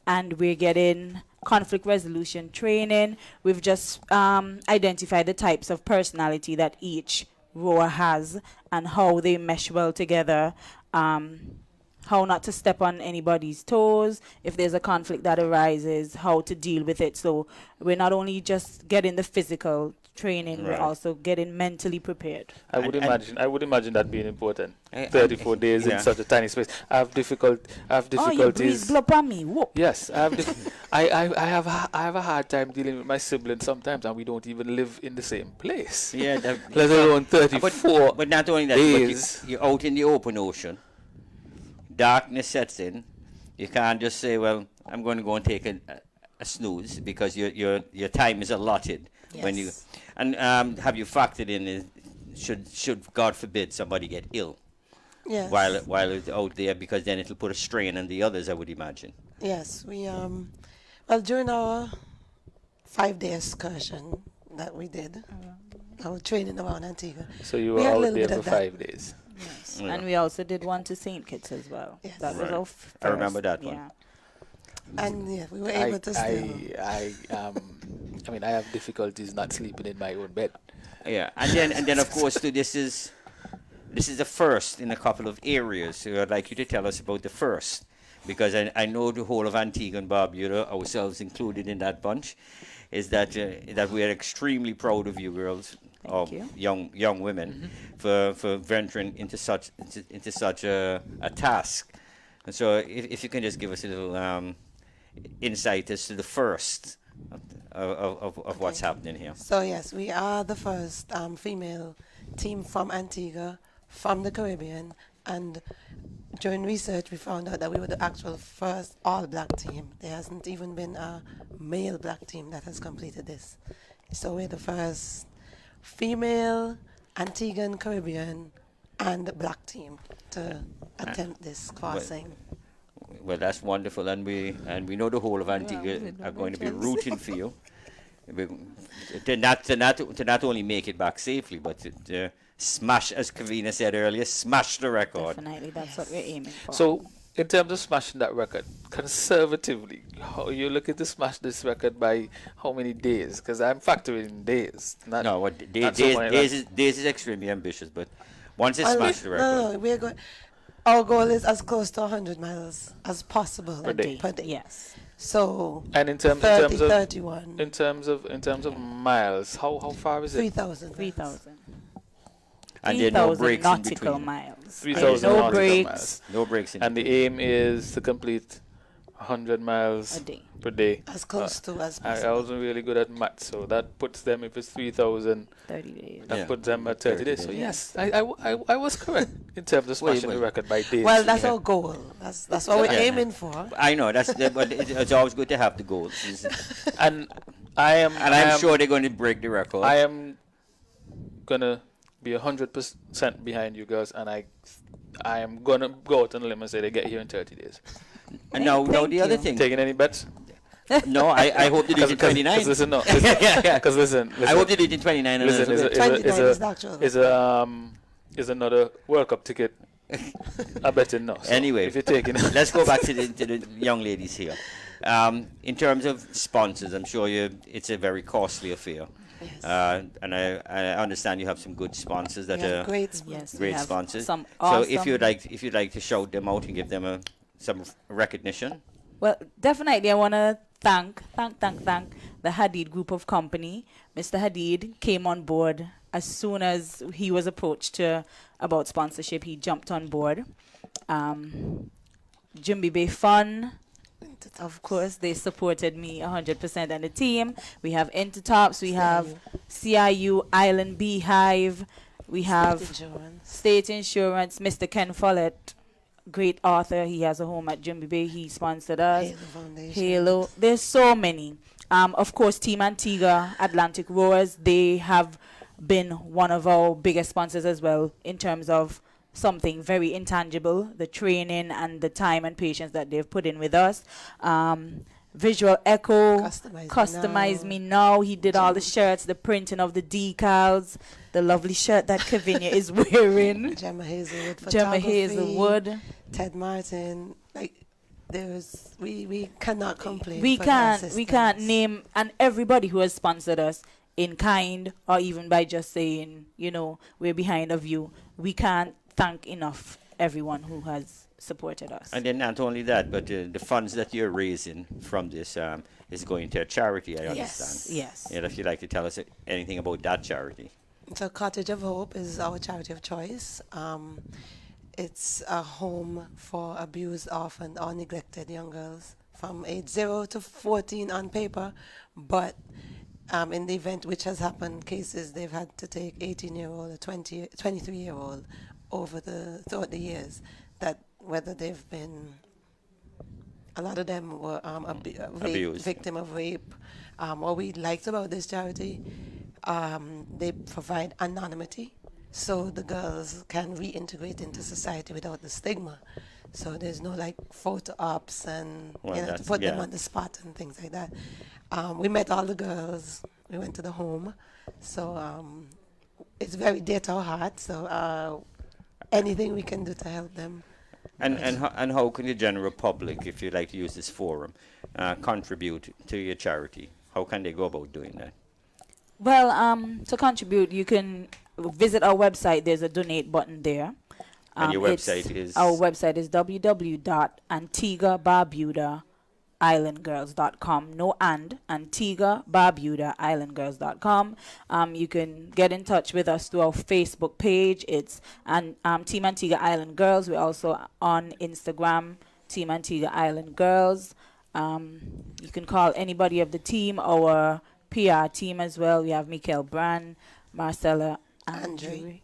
and we're getting conflict resolution training. We've just identified the types of personality that each rower has and how they mesh well together. How not to step on anybody's toes if there's a conflict that arises, how to deal with it. So we're not only just getting the physical training, we're Right. also getting mentally prepared. I would imagine that being important. I- 34 days yeah. in such a tiny space. I have Oh, you breeze difficulties. blow on me. Whoop. Yes, I have. I have a hard time dealing with my siblings sometimes, and we don't even live in the same place. Yeah, Let alone 34 But not only that, days. but you're out in the open ocean. Darkness sets in. You can't just say, "Well, I'm going to go and take a snooze," because your time is allotted. When you Yes. and have you factored in should God forbid somebody get ill Yes. while it's out there, because then it'll put a strain on the others, I would imagine. Yes, we well, during our 5-day excursion that we did, our training around Antigua. So you we were had a out little there bit for of that. 5 days. Yes. Yeah. And we also did one to St. Kitts as well. Yes. That was Right. our I remember first, that one. Yeah. And yeah, we were able to still. I mean, I have difficulties not sleeping in my own bed. Yeah, and then of course too, this is the first in a couple of areas. So I'd like you to tell us about the first, because I know the whole of Antigua and Barbuda, ourselves included in that bunch, is that we are extremely proud of you girls, Thank you. young women, for venturing into such a task. And so if you can just give us a little insight as to the first of what's happening here. So yes, we are the first female team from Antigua, from the Caribbean, and during research we found out that we were the actual first all-black team. There hasn't even been a male black team that has completed this. So we're the first female Antiguan Caribbean and black team to attempt this crossing. Well, that's wonderful, and we know the whole of Antigua are going to be rooting for you to not only make it back safely, but to smash, as Kevinia said earlier, smash the record. Definitely, that's what we're aiming for. So, in terms of smashing that record, conservatively, how you looking to smash this record by how many days? Because I'm factoring in days. Not, No, what not so many days is extremely ambitious, but once they smash the record. No, we're going. Our goal is as close to 100 miles as possible Per day. Yes. So And in terms 31. in terms of miles, how far is it? 3,000. 3,000. And there are no 3,000 breaks in nautical between. miles. 3,000 no nautical breaks. miles. No breaks in And the aim is to complete 100 miles A day. per day. As close to as I possible. wasn't really good at maths, so that puts them, if it's 3,000, 30 days. that Yeah. puts them at 30 days. So days. yes, I was correct in terms of smashing the record by days. Well, that's Yeah. our goal. That's what we're Yeah. aiming for. I know but it's always good to have the goals, And I'm sure they're going to break the record. I am gonna be 100% behind you girls, and I am gonna go out on a limb and say they get here in 30 days. And now the other thing. Taking any bets? No, I hope they do it in 29. Because listen, no. Yeah. Because listen. I hope they do it in 29. And Listen, that's okay. 29 is the actual. is another World Cup ticket. I bet it no. So Anyway, if you're taking, let's go back to the young ladies here. In terms of sponsors, I'm sure it's a very costly affair. Yes. And I understand you have some good sponsors that We have are great sponsors. Yes, we great have sponsors. some So if awesome- you'd like to shout them out and give them some recognition. Well, definitely, I want to thank the Hadid Group of Company. Mr. Hadid came on board as soon as he was approached about sponsorship. He jumped on board. Jimby Bay Fun, of course, they supported me 100% and the team. We have Intertops, we have CIU, Island Beehive, we have State Insurance, Mr. Ken Follett, great author. He has a home at Jimby Bay. He sponsored us. Halo Foundation. Halo. There's so many. Of course, Team Antigua, Atlantic Rowers, they have been one of our biggest sponsors as well in terms of something very intangible, the training and the time and patience that they've put in with us. Visual Echo, Customize Me Now. He did all the shirts, the printing of the decals, the lovely shirt that Kevinia is wearing. Gemma Hazelwood. Gemma photography, Hazelwood. Ted Martin. Like, we cannot complain. We for the can't assistance. name, and everybody who has sponsored us in kind or even by just saying, we're behind of you. We can't thank enough everyone who has supported us. And then not only that, but the funds that you're raising from this is going to a charity, I understand. Yes. And if you'd like to tell us anything about that charity. So Cottage of Hope is our charity of choice. It's a home for abused, orphaned, or neglected young girls from age 0 to 14 on paper, but in the event which has happened, cases they've had to take 18-year-old or 23-year-old throughout the years, that whether they've been, a lot of them were Abused. victim of rape. What we liked about this charity, they provide anonymity, so the girls can reintegrate into society without the stigma. So there's no photo ops and to put them on the spot and things like that. We met all the girls. We went to the home. So it's very dear to our heart. So anything we can do to help them. And how can the general public, if you'd like to use this forum, contribute to your charity? How can they go about doing that? Well, to contribute, you can visit our website. There's a donate button there. And your website is? Our website is www.antiguabarbudaislandgirls.com. No and. AntiguaBarbudaIslandGirls.com. You can get in touch with us through our Facebook page. It's Team Antigua Island Girls. We're also on Instagram Team Antigua Island Girls. You can call anybody of the team, our PR team as well. We have Mikael Browne, Marcella, Andre.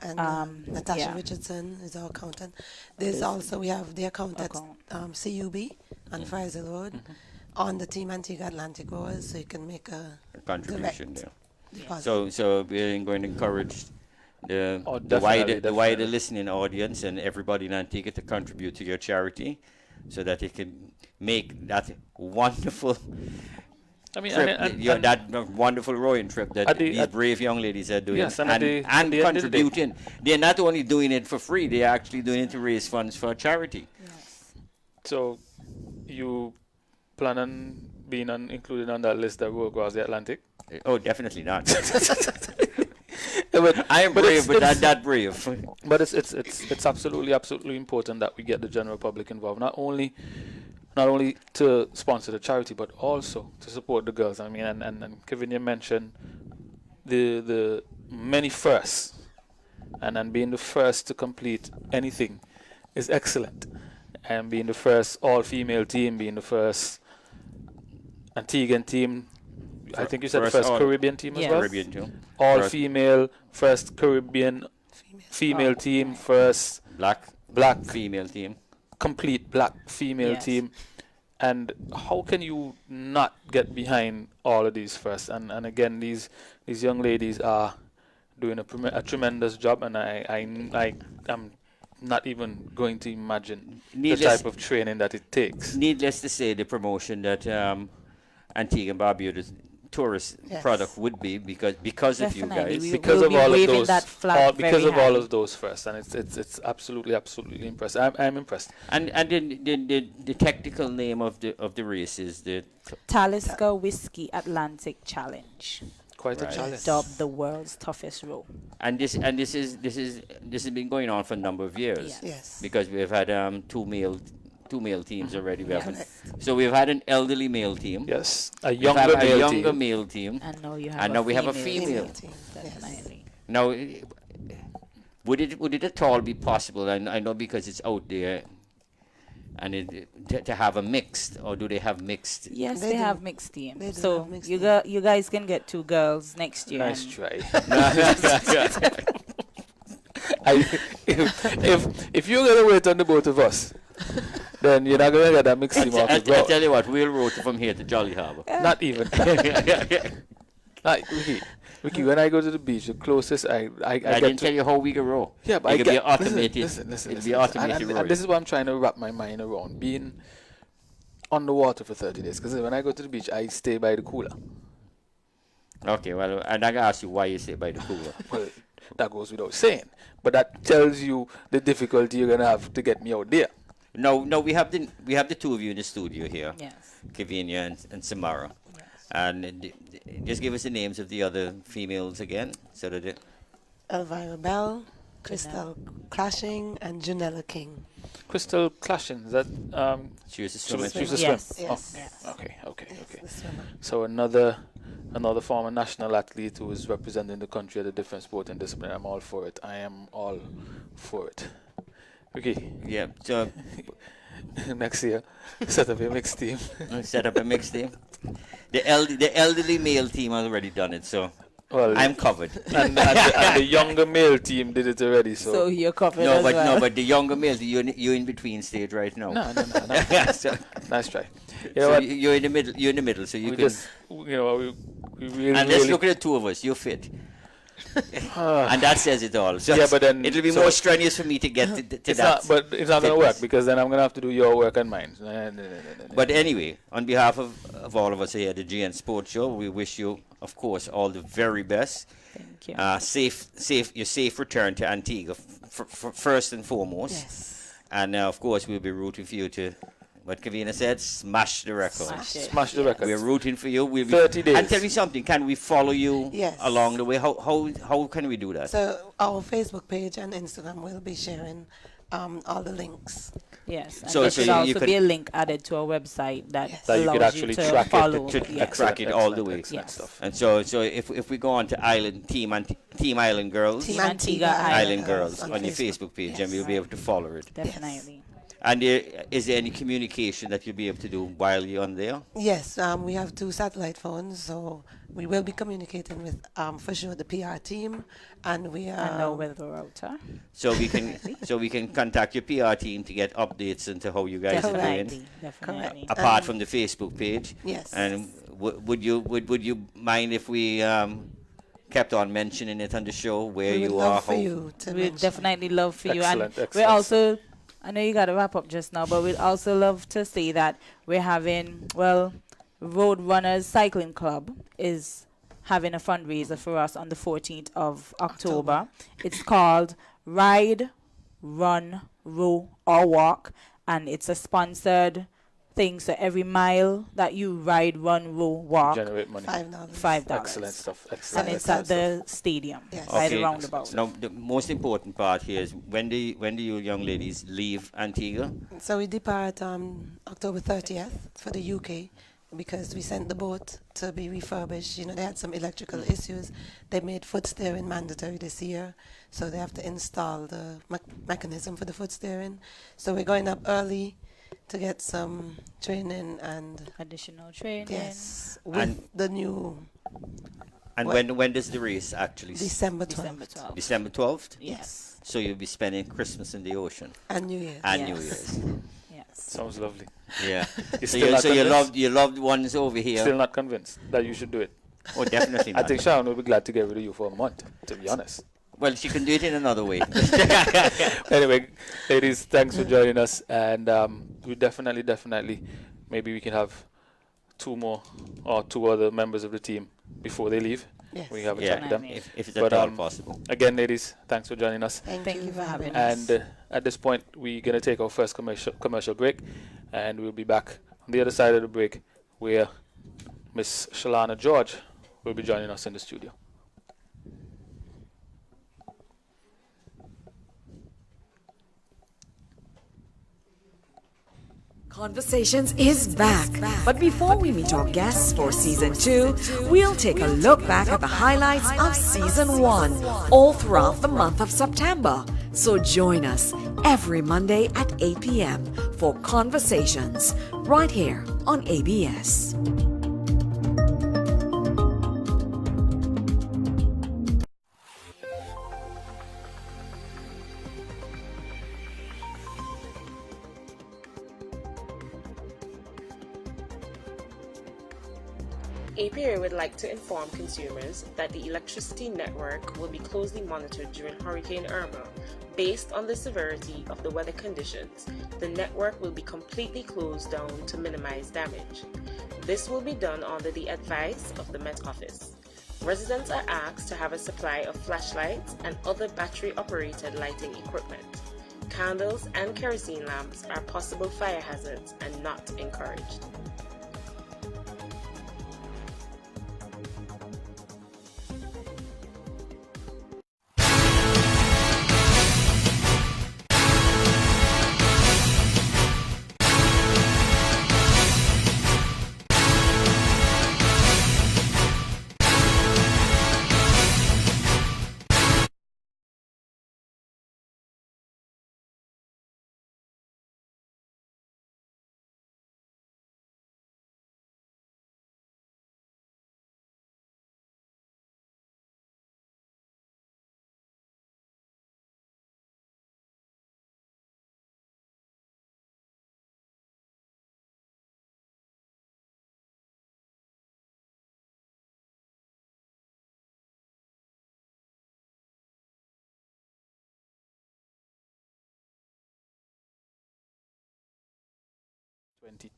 And Natasha Richardson is our accountant. There's also, we have the accountant CUB on Friday Road on the Team Antigua Atlantic Roars, so you can make a contribution there. Deposit. So we're going to encourage the wider listening audience and everybody in Antigua to contribute to your charity, so that it can make that wonderful trip, that wonderful rowing trip that these brave young ladies are doing, yes, and contributing. They're not only doing it for free; they're actually doing it to raise funds for a charity. Yes. So, you plan on being included on that list that will across the Atlantic? Oh, definitely not. I am brave, but not that brave. But it's absolutely important that we get the general public involved. Not only to sponsor the charity, but also to support the girls. I mean, and Kevinia mentioned the many firsts, and being the first to complete anything is excellent. And being the first all-female team, being the first Antiguan team, I think you said the first Caribbean team as well? Caribbean too. All-female, first Caribbean female team, first black female team. Complete black female team. And how can you not get behind all of these first? And again, these young ladies are doing a tremendous job, and I am not even going to imagine the type of training that it takes. Needless to say, the promotion that Antigua and Barbuda's tourist product would be because of you guys, because of all of those first, and it's absolutely impressive. I'm impressed. And the technical name of the race is the Talisker Whiskey Atlantic Challenge. Quite a challenge. Dubbed the world's toughest row. And this has been going on for a number of years. Yes. Because we've had two male teams already. So we've had an elderly male team. Yes. A younger male team. And now we have a female team. Definitely. Now, would it at all be possible? I know because it's out there, and to have a mixed, or do they have mixed? Yes, they have mixed team. So you guys can get 2 girls next year. Nice try. If you're gonna wait on the both of us, then you're not gonna get that mixed team off the ground. I tell you what, we'll row from here to Jolly Harbour. Not even. Like Ricky, when I go to the beach, the closest I didn't tell you how we can row. Yeah, but it'll be automated. Listen. And this is what I'm trying to wrap my mind around, being on the water for 30 days. Because when I go to the beach, I stay by the cooler. Okay, well, and I gotta ask you why you stay by the cooler. Well, that goes without saying, but that tells you the difficulty you're gonna have to get me out there. No, we have the two of you in the studio here. Yes. Kevinia and Samara. Yes. And just give us the names of the other females again, so that Elvira Bell, Crystal Clashing, and Janella King. Crystal Clashing, is that she was a swimmer. She was a swimmer. Yes. Oh, okay. So another former national athlete who is representing the country at a different sporting discipline. I'm all for it. I am all for it. Okay. Yeah. So next year, set up a mixed team. The elderly male team has already done it, so I'm covered. And the younger male team did it already, so you're covered. No, but the younger male, you're in between stage right now. No. So, nice try. You're in the middle. You're in the middle, so you can. Just, we really. And let's look at the two of us. You're fit. And that says it all. So yeah, but then it'll be more strenuous for me to get to that. But it's not going to work, because then I'm going to have to do your work and mine. No. But anyway, on behalf of all of us here at the GN Sports Show, we wish you, of course, all the very best. Thank you. Your safe return to Antigua, first and foremost. Yes. And of course, we'll be rooting for you to. What Kevinia said, smash the record. Smash the record. We're rooting for you. We'll be 30 days. And tell me something, can we follow you Yes. along the way? How can we do that? So our Facebook page and Instagram will be sharing all the links. Yes. And So there should you also can- be a link added to our website that That you could allows actually to track follow. it. Track it all the way. Excellent stuff. And so if we go on to Team Island Girls, Team Antigua Antigua Island Girls on your Facebook. Facebook page, Yes. and we'll be able to follow it. Definitely. And is there any communication that you'll be able to do while you're on there? Yes, we have 2 satellite phones, so we will be communicating with, for sure, the PR team, and we are. And the weather router. So we can contact your PR team to get updates into how you guys are doing. Definitely. Apart from the Facebook page. Yes. And would you mind if we kept on mentioning it on the show where We would you love are? for you to We'd mention. definitely love for you. And Excellent, we also, I know you got to wrap up just now, but we'd also love to say that we're having, Road Runners Cycling Club is having a fundraiser for us on the 14th of October. It's called Ride, Run, Row, or Walk, and it's a sponsored thing. So every mile that you ride, run, row, walk, Generate money. $5. Excellent stuff. Excellent. And it's at the stadium, Yes. by the Okay. roundabout. Now, the most important part here is when do you young ladies leave Antigua? So we depart October 30th for the UK because we sent the boat to be refurbished. You know, they had some electrical issues. They made foot steering mandatory this year, so they have to install the mechanism for the foot steering. So we're going up early to get some training and additional training. Yes, with And- the new. And What? when does the race actually December 12th. December 12th. December 12th? Yes. So you'll be spending Christmas in the ocean And New Year's. and Yes. New Year's. Yes. Sounds lovely. Yeah. You're So, still not convinced? your loved ones over here. Still not convinced that you should do it. Oh, definitely I not. think Sharon will be glad to get rid of you for a month, to be honest. Well, she can do it in another way. Anyway, ladies, thanks for joining us. And we definitely, maybe we can have two other members of the team before they leave. Yes. We have a Yeah, chat with them. if it's But, at all possible. Again, ladies, thanks for joining us. Thank you for having us. And at this point, we're going to take our first commercial break. And we'll be back on the other side of the break where Miss Shelana George will be joining us in the studio. Conversations is back. But before we meet our guests for season 2, we'll take a look back at the highlights of season 1 all throughout the month of September. So join us every Monday at 8 p.m. for Conversations right here on ABS. APA would like to inform consumers that the electricity network will be closely monitored during Hurricane Irma. Based on the severity of the weather conditions, the network will be completely closed down to minimize damage. This will be done under the advice of the Met Office. Residents are asked to have a supply of flashlights and other battery-operated lighting equipment. Candles and kerosene lamps are possible fire hazards and not encouraged.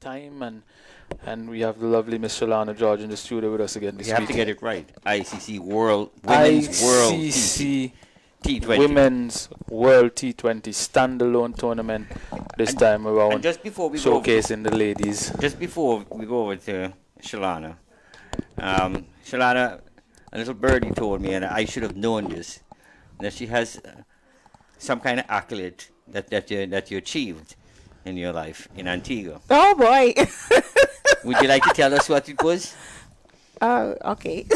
Time and we have the lovely Miss Shelana George in the studio with us again this You have week. to get it right. ICC World Women's World ICC T20. Women's World T20 standalone tournament this time around. And just before we showcasing the ladies. Just before we go over to Shelana, Shelana, a little birdie told me, and I should have known this, that she has some kind of accolade that you achieved in your life in Antigua. Oh boy. Would you like to tell us what it was? Oh, okay.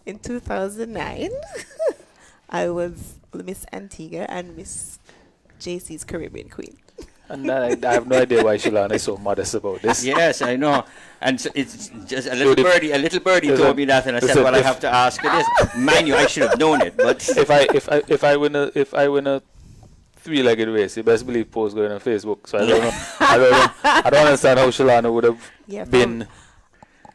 In 2009, I was Miss Antigua and Miss JC's Caribbean Queen. And I have no idea why Shelana is so modest about this. Yes, I know. And so it's just a little birdie. A little birdie told me that, and I said, "Well, I have to ask her this." Mind you, I should have known it, but if I win a three-legged race, you best believe posts going on Facebook. So I don't know. I don't understand how Shelana would have been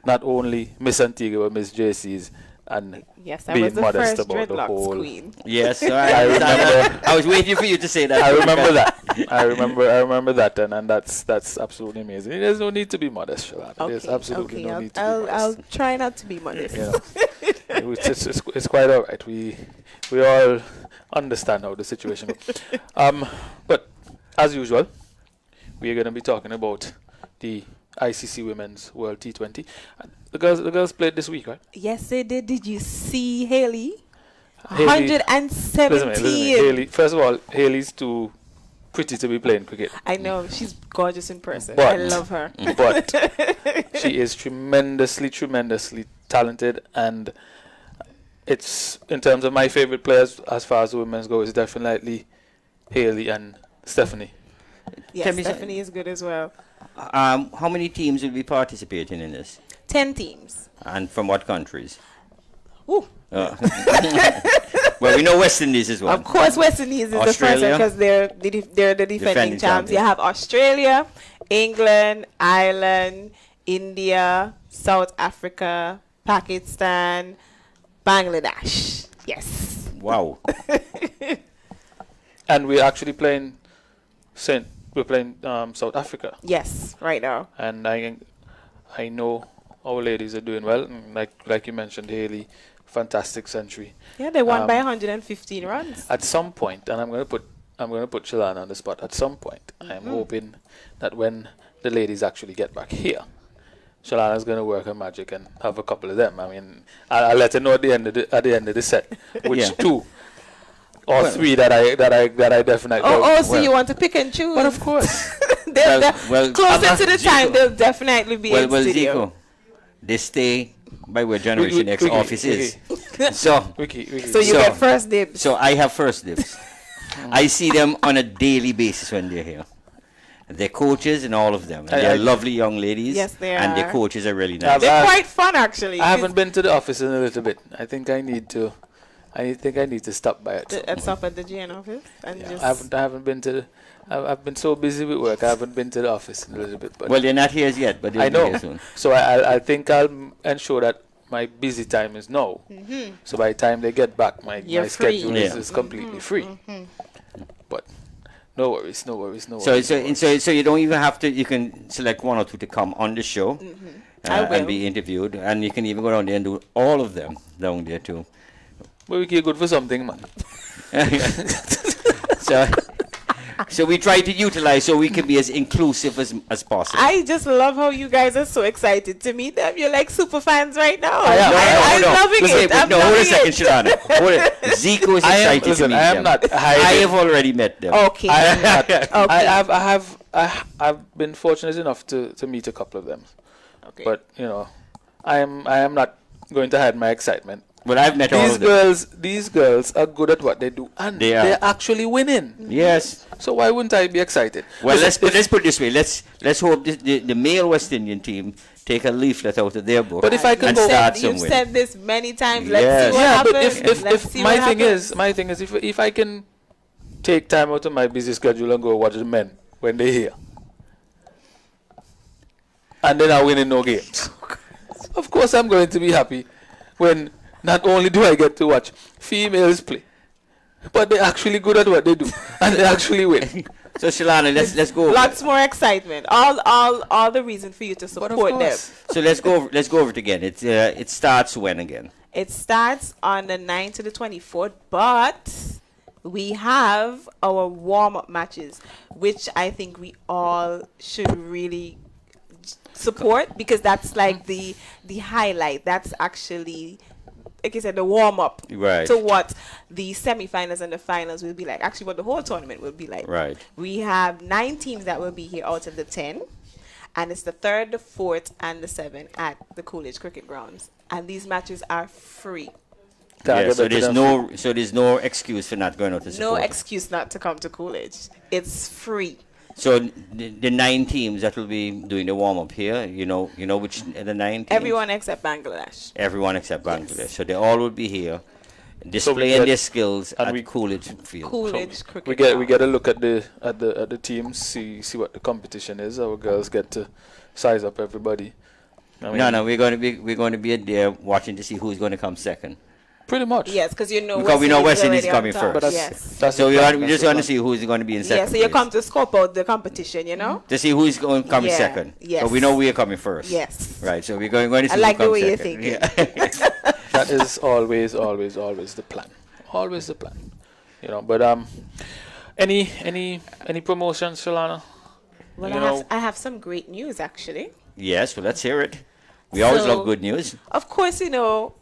not only Miss Antigua but Miss JC's and being modest about the whole. Queen. Yes, so I was waiting for you to say that. I remember that. I remember that, and that's absolutely amazing. There's no need to be modest, Shelana. There's absolutely no need to be modest. I'll try not to be modest. You know, it's quite all right. We all understand how the situation is. But as usual, we are going to be talking about the ICC Women's World T20. The girls played this week, right? Yes, they did. Did you see Haley? Haley 117. Listen, Haley, first of all, Haley's too pretty to be playing cricket. I know. She's gorgeous in person. But, I love her. But she is tremendously talented, and it's, in terms of my favorite players as far as the women's go, is definitely Haley and Stephanie. Yes, Stephanie is good as well. How many teams will be participating in this? 10 teams. And from what countries? Ooh. Well, we know West Indies as well. Of course, West Indies is the first one because they're the defending champs. You have Australia, England, Ireland, India, South Africa, Pakistan, Bangladesh. Yes. Wow. And we're actually playing South Africa. Yes, right now. And I know our ladies are doing well. Like you mentioned, Haley, fantastic century. Yeah, they won by 115 runs. At some point, and I'm going to put Shelana on the spot. At some point, I'm hoping that when the ladies actually get back here, Shelana's going to work her magic and have a couple of them. I mean, I'll let her know at the end of the set which two or three that I definitely. So you want to pick and choose? But of course. Closer to the time, they'll definitely be in studio. Zico, they stay by where Generation X office is. So you get first dibs. So I have first dibs. I see them on a daily basis when they're here. They're coaches and all of them. And they're lovely young ladies. Yes, they and are. their coaches are really nice. They're quite fun, actually. I haven't been to the office in a little bit. I think I need to stop by it. Stop at the GN office? And just I haven't been to the... I've been so busy with work. I haven't been to the office in a little bit. But well, they're not here yet, but they'll be here soon. So I think I'll ensure that my busy time is now. So by the time they get back, my schedule is completely free. But no worries. So you don't even have to. You can select one or two to come on the show and be interviewed, and you can even go down there and do all of them down there too. Well, we get good for something, man. So we try to utilize so we can be as inclusive as possible. I just love how you guys are so excited to meet them. You're like super fans right now. I'm loving it. Hold a second, Shelana. Zico is excited to meet them. I have already met them. Okay. I am not. Okay. I've been fortunate enough to meet a couple of them. Okay. But I am not going to hide my excitement. Well, I've met all of them. These girls are good at what they do, and they're actually winning. Yes. So why wouldn't I be excited? Well, let's put it this way. Let's hope the male West Indian team take a leaflet out of their book. But if I can start you've somewhere. said this many times. Let's see what happens. But my thing is, if I can take time out of my busy schedule and go watch the men when they're here, and then I win in no games, of course I'm going to be happy when. Not only do I get to watch females play, but they're actually good at what they do, and they actually win. So Shelana, let's go. Lots more excitement. All the reason for you to support them. So let's go over it again. It starts when again? It starts on the 9th to the 24th, but we have our warm-up matches, which I think we all should really support because that's like the highlight. That's actually, like I said, the warm-up to what the semi-finals and the finals will be like. Actually, what the whole tournament will be like. Right. We have 9 teams that will be here out of the 10. And it's the 3rd, the 4th, and the 7th at the Coolidge Cricket Grounds. And these matches are free. Yeah, so there's no excuse for not going out to support. No excuse not to come to Coolidge. It's free. So the 9 teams that will be doing the warm up here, you know which the 9 teams? Everyone except Bangladesh. Everyone except Bangladesh. So they all will be here, So displaying their skills at Coolidge Field. Coolidge Cricket We get Ground. a look at the teams, see what the competition is. Our girls get to size up everybody. I mean, No, we're going to be there watching to see who's going to come second. Pretty much. Yes, because you know Because we know West Indies already on coming top. first. But Yes. So we just want to see who's going to be in second. Yeah, so you place. come to scope out the competition, you know? To see who's going to come Yeah, second. yes. So we know we're coming first. Yes. Right. So we're going to see I like who the comes way you're second. thinking. Yeah. That is always the plan. Always the plan. You know, but any promotions, Shelana? Well, I have some great news actually. Yes. Well, let's hear it. We always love good news. Of course, you know,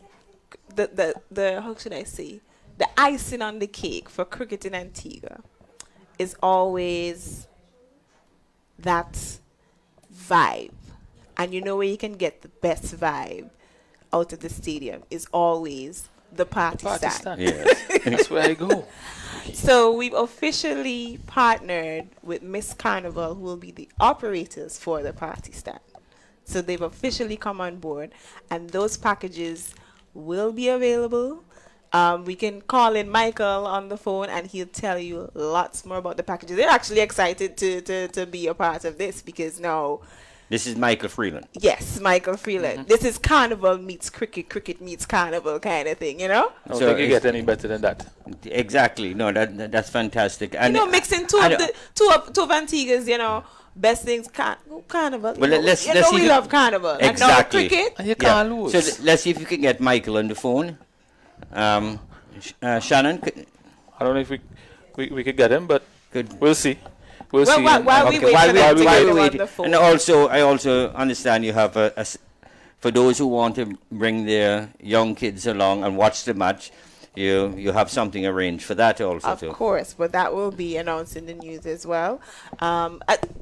the how should I say, the icing on the cake for cricket in Antigua is always that vibe, and you know where you can get the best vibe out of the stadium is always the party stand. Yes. That's where I go. So we've officially partnered with Miss Carnival, who will be the operators for the party stand. So they've officially come on board, and those packages will be available. We can call in Michael on the phone, and he'll tell you lots more about the packages. They're actually excited to be a part of this because now. This is Michael Freeland. Yes, Michael Freeland. This is Carnival meets cricket, cricket meets Carnival kind of thing, you know? I don't think you get any better than that. Exactly. No, that's fantastic. And you know, mixing two of Antigua's, you know, best things, Carnival. Well, let's we see love Carnival. Exactly. And now cricket. And you can't lose. So let's see if we can get Michael on the phone. Shannon. I don't know if we could get him, but we'll see. We'll Well, see. while we wait for them to get him on the phone. And also, I also understand you have for those who want to bring their young kids along and watch the match, you have something arranged for that also Of course, but that will be announced in the news as well.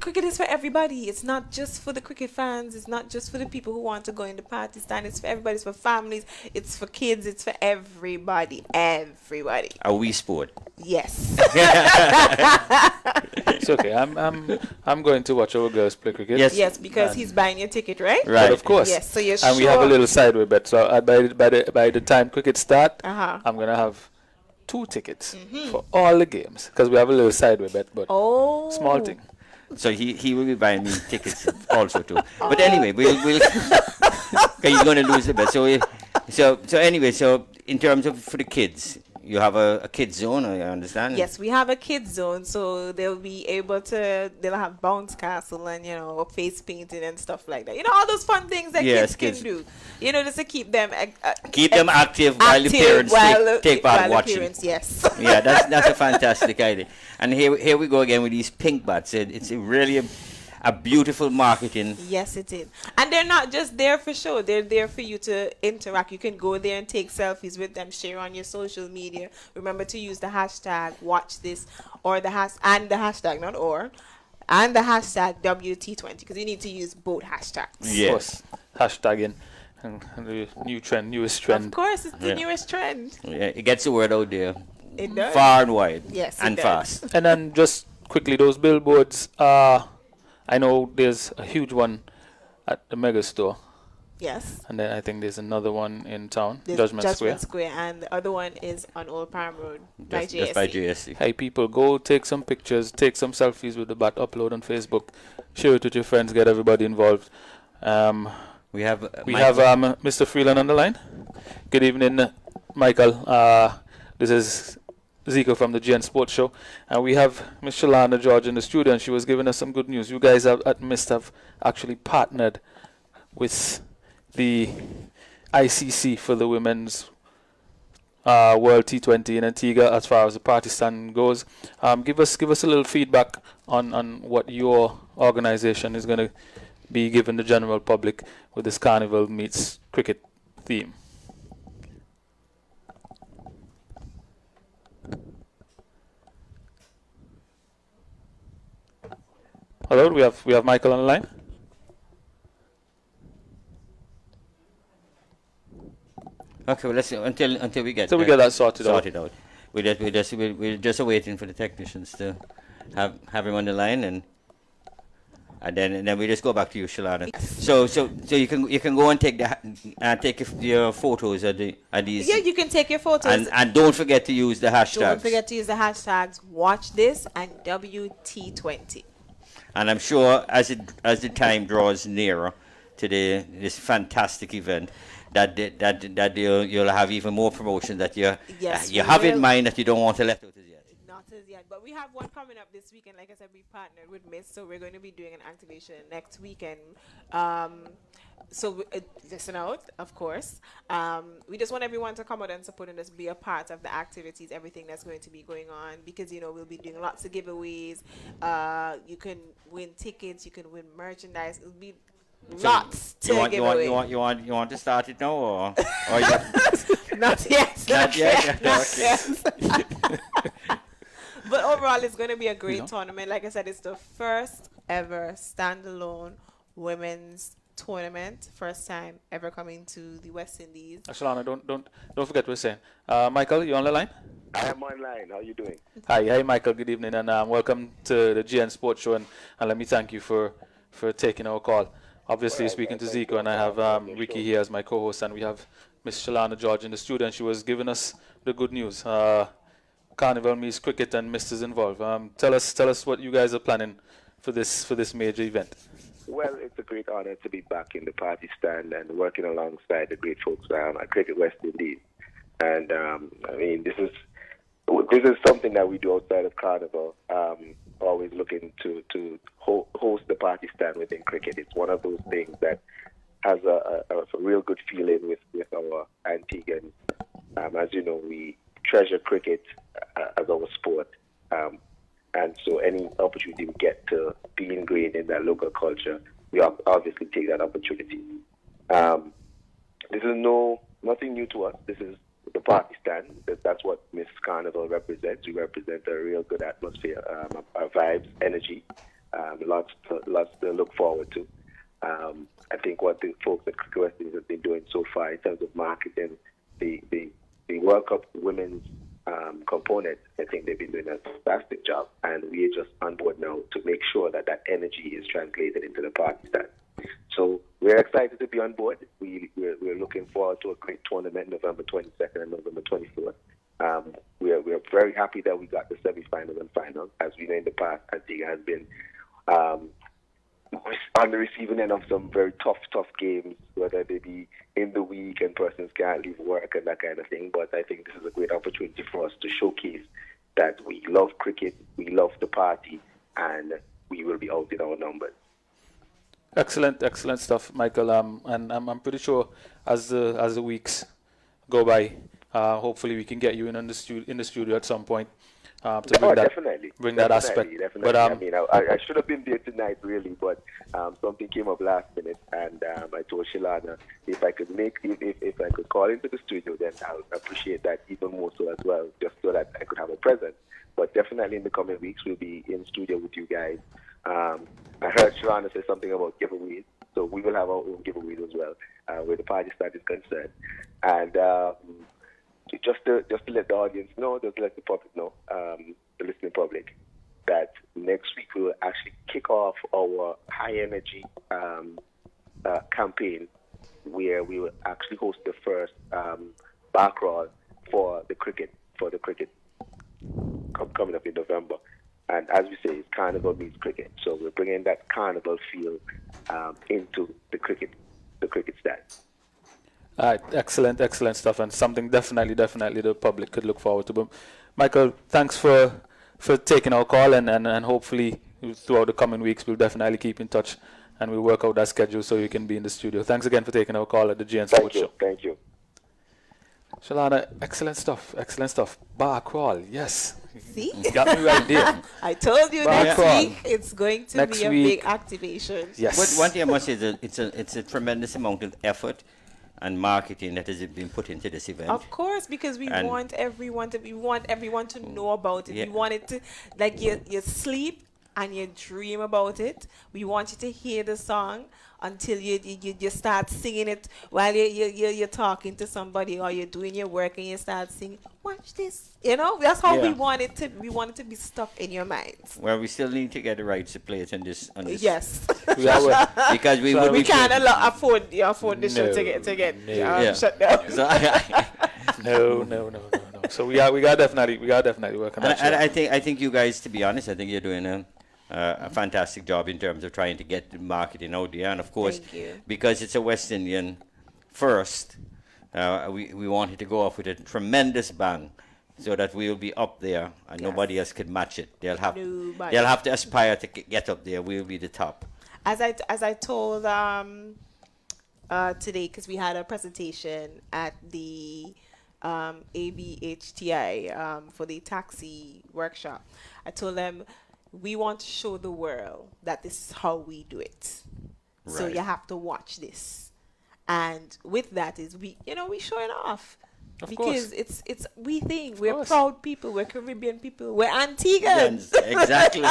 Cricket is for everybody. It's not just for the cricket fans. It's not just for the people who want to go in the party stand. It's for everybody. It's for families. It's for kids. It's for everybody. Everybody. A Wii Sport. Yes. It's okay. I'm going to watch our girls play cricket. Yes, because he's buying your ticket, right? Right, of course. Yes, so you're and we have a little sideway bet. So by the time cricket start, Uh-huh. I'm gonna have 2 tickets for all the games because we have a little sideway bet, but small thing. So he will be buying me tickets also too. But anyway, we'll okay, you're gonna lose the bet. So anyway, so in terms of for the kids, you have a kids zone, I understand. Yes, we have a kids zone, so they'll have bounce castle and face painting and stuff like that. You know, all those fun things that kids can do. You know, just to keep them active while the parents take part watching. Parents, yes. Yeah, that's a fantastic idea. And here we go again with these pink bats. It's really a beautiful marketing. Yes, it is. And they're not just there for show. They're there for you to interact. You can go there and take selfies with them, share on your social media. Remember to use the hashtag watch this or the hashtag WT20 because you need to use both hashtags. Yes. Hashtagging and the newest trend. Of course, it's the newest trend. Yeah, it gets the word out there. It does. Far and wide. Yes, and it fast. does. And then just quickly, those billboards. I know there's a huge one at the Mega Store. Yes. And then I think there's another one in town, There's Judgment Square. And the other one is on Old Palm Road by Just JSC. by JSC. Hey, people, go take some pictures, take some selfies with the bat, upload on Facebook, share it with your friends, get everybody involved. We have Mr. Freeland on the line. Good evening, Michael. This is Zico from the GN Sports Show, and we have Miss Shelana George in the studio, and she was giving us some good news. You guys at MIST have actually partnered with the ICC for the Women's World T20 in Antigua as far as the party stand goes. Give us a little feedback on what your organization is going to be giving the general public with this Carnival meets cricket theme. Hello, we have Michael on the line. Okay, well, let's see until we get that sorted out. We're just waiting for the technicians to have him on the line, and And then we just go back to you, Shelana. So you can go and take your photos of these. Yeah, you can take your photos. And don't forget to use the hashtags. Don't forget to use the hashtags Watch This and WT20. And I'm sure as the time draws nearer to this fantastic event, that you'll have even more promotion that you have in mind that you don't want to let out as yet. Not as yet, but we have one coming up this weekend. Like I said, we partnered with Miss, so we're going to be doing an activation next weekend. So listen out, of course. We just want everyone to come out and support and just be a part of the activities, everything that's going to be going on, because we'll be doing lots of giveaways. You can win tickets, you can win merchandise. It'll be lots to give away. You want to start it now, or Not yet. Not yet. Not yet. But overall, it's going to be a great tournament. Like I said, it's the first ever standalone women's tournament. First time ever coming to the West Indies. Shelana, don't forget what we're saying. Michael, you on the line? I am online. How are you doing? Hi, Michael. Good evening, and welcome to the GN Sports Show. And let me thank you for taking our call. Obviously, speaking to Zico, and I have Ricky here as my co-host, and we have Miss Shelana George in the studio, and she was giving us the good news. Carnival meets cricket, and Mr.'s involved. Tell us what you guys are planning for this major event. Well, it's a great honor to be back in the party stand and working alongside the great folks at Cricket West Indies. And this is something that we do outside of Carnival. Always looking to host the party stand within cricket. It's one of those things that has a real good feeling with our Antiguans. As you know, we treasure cricket as our sport. And so any opportunity we get to be ingrained in that local culture, we obviously take that opportunity. This is nothing new to us. This is the party stand. That's what Miss Carnival represents. We represent a real good atmosphere, our vibes, energy, lots to look forward to. I think what the folks at Cricket West Indies have been doing so far in terms of marketing the World Cup women's component, I think they've been doing a fantastic job, and we're just on board now to make sure that energy is translated into the party stand. So we're excited to be on board. We're looking forward to a great tournament, November 22nd and November 24th. We're very happy that we got the semi-final and final. As we know in the past, Antigua has been on the receiving end of some very tough games, whether they be in the week and persons can't leave work and that kind of thing. But I think this is a great opportunity for us to showcase that we love cricket, we love the party, and we will be out in our numbers. Excellent stuff, Michael. And I'm pretty sure as the weeks go by, hopefully we can get you in the studio at some point to bring that aspect. Definitely. But I should have been there tonight, really, but something came up last minute, and I told Shelana if I could call into the studio, then I'll appreciate that even more so as well, just so that I could have a presence. But definitely in the coming weeks, we'll be in studio with you guys. I heard Shelana say something about giveaways, so we will have our own giveaways as well, where the party start is concerned. And just to let the audience know, just to let the public know, the listening public, that next week we will actually kick off our high energy campaign, where we will actually host the first bar crawl for the cricket coming up in November. And as we say, it's Carnival meets cricket. So we're bringing that Carnival feel into the cricket stand. All right, excellent stuff, and something definitely the public could look forward to. But Michael, thanks for taking our call, and hopefully throughout the coming weeks we'll definitely keep in touch, and we'll work out that schedule so you can be in the studio. Thanks again for taking our call at the GN Sports Show. Thank you. Shelana, excellent stuff. Bar crawl, yes. See? You got me right there. I told you Bar next crawl. week it's going to Next be a week. big activation. Yes. One thing I must say is it's a tremendous amount of effort and marketing that has been put into this event. Of course, because we want everyone to know about it. Yeah. We want it to, like, you sleep and you dream about it. We want you to hear the song until you start singing it while you're talking to somebody or you're doing your work and you start singing. Watch this. That's how we want it to. We want it to be stuck in your minds. Well, we still need to get the rights to play it on this. Yes. Because we can't afford the show to get shut down. No. So we got definitely work on that. And I think you guys, to be honest, I think you're doing a fantastic job in terms of trying to get the marketing out there. And of course, because it's a West Indian first, we wanted to go off with a tremendous bang, so that we will be up there and nobody else could match it. They'll have to aspire to get up there. We'll be the top. As I told today, because we had a presentation at the ABHTI for the taxi workshop, I told them we want to show the world that this is how we do it. Right. So you have to watch this. And with that is we showing off. Of because course. it's we think we're proud people, we're Caribbean people, we're Antiguans. Exactly.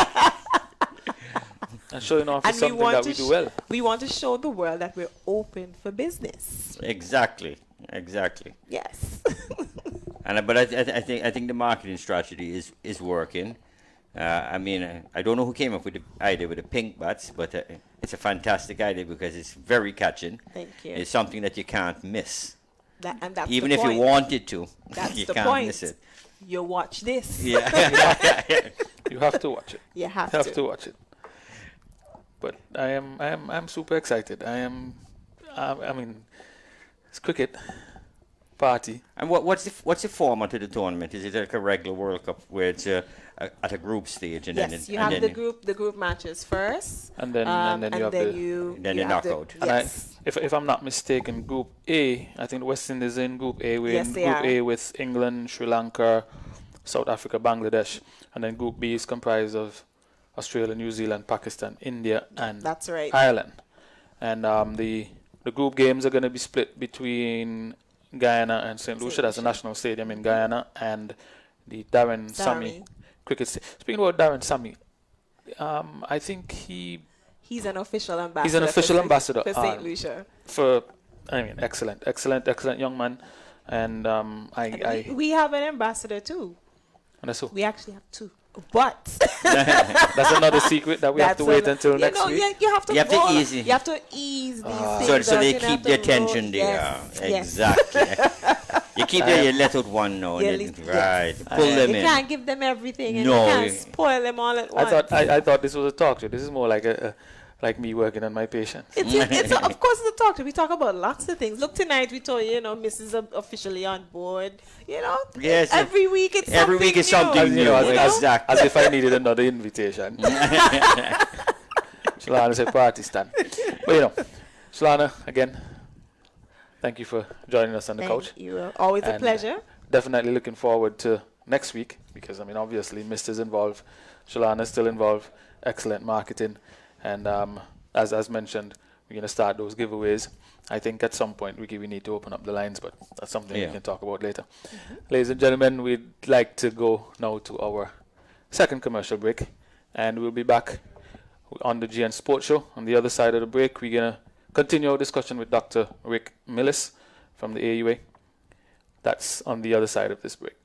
And showing off is something that we do well. We want to show the world that we're open for business. Exactly. Yes. But I think the marketing strategy is working. I don't know who came up with the idea with the pink bats, but it's a fantastic idea because it's very catching. Thank you. It's something that you can't miss. That's even the if point. you wanted to, that's you the can't point. miss it. You watch this. Yeah. You have to watch it. You have to watch it. But I'm super excited. It's cricket party. And what's the format of the tournament? Is it like a regular World Cup where it's at a group stage and yes, you have the group matches first, and then you have the knockout. Yes. And if I'm not mistaken, Group A, I think West Indies is in Group A. We're in Group A with England, Sri Lanka, South Africa, Bangladesh, and then Group B is comprised of Australia, New Zealand, Pakistan, India, and that's right. Ireland. And the group games are going to be split between Guyana and St. Lucia. That's the national stadium in Guyana, and the Darren Sammy cricket stadium. Speaking about Darren Sammy, I think he's an official ambassador. He's an official ambassador for St. Lucia. Excellent young man, and we have an ambassador too. And that's who? We actually have two. But that's another secret that we have to wait until next week. You have to ease these things. So they keep the attention there. Yes. Exactly. You keep you let out one now. Right. Pull them in. You can't give them everything and you can't spoil them all at once. I thought this was a talk show. This is more like me working on my patients. It's of course the talk show. We talk about lots of things. Look, tonight we told you, Mrs. is officially on board. Yes. Every week it's something new. Exactly. As if I needed another invitation. Shelana said party stand. But Shelana, again, thank you for joining us on the couch. Thank you. Always a pleasure. Definitely looking forward to next week because obviously Mr.'s involved, Shelana's still involved. Excellent marketing. And as mentioned, we're going to start those giveaways. I think at some point, Ricky, we need to open up the lines, but that's something we can talk about later. Mm-hmm. Ladies and gentlemen, we'd like to go now to our second commercial break, and we'll be back on the GN Sports Show. On the other side of the break, we're going to continue our discussion with Dr. Rick Millis from the AUA. That's on the other side of this break.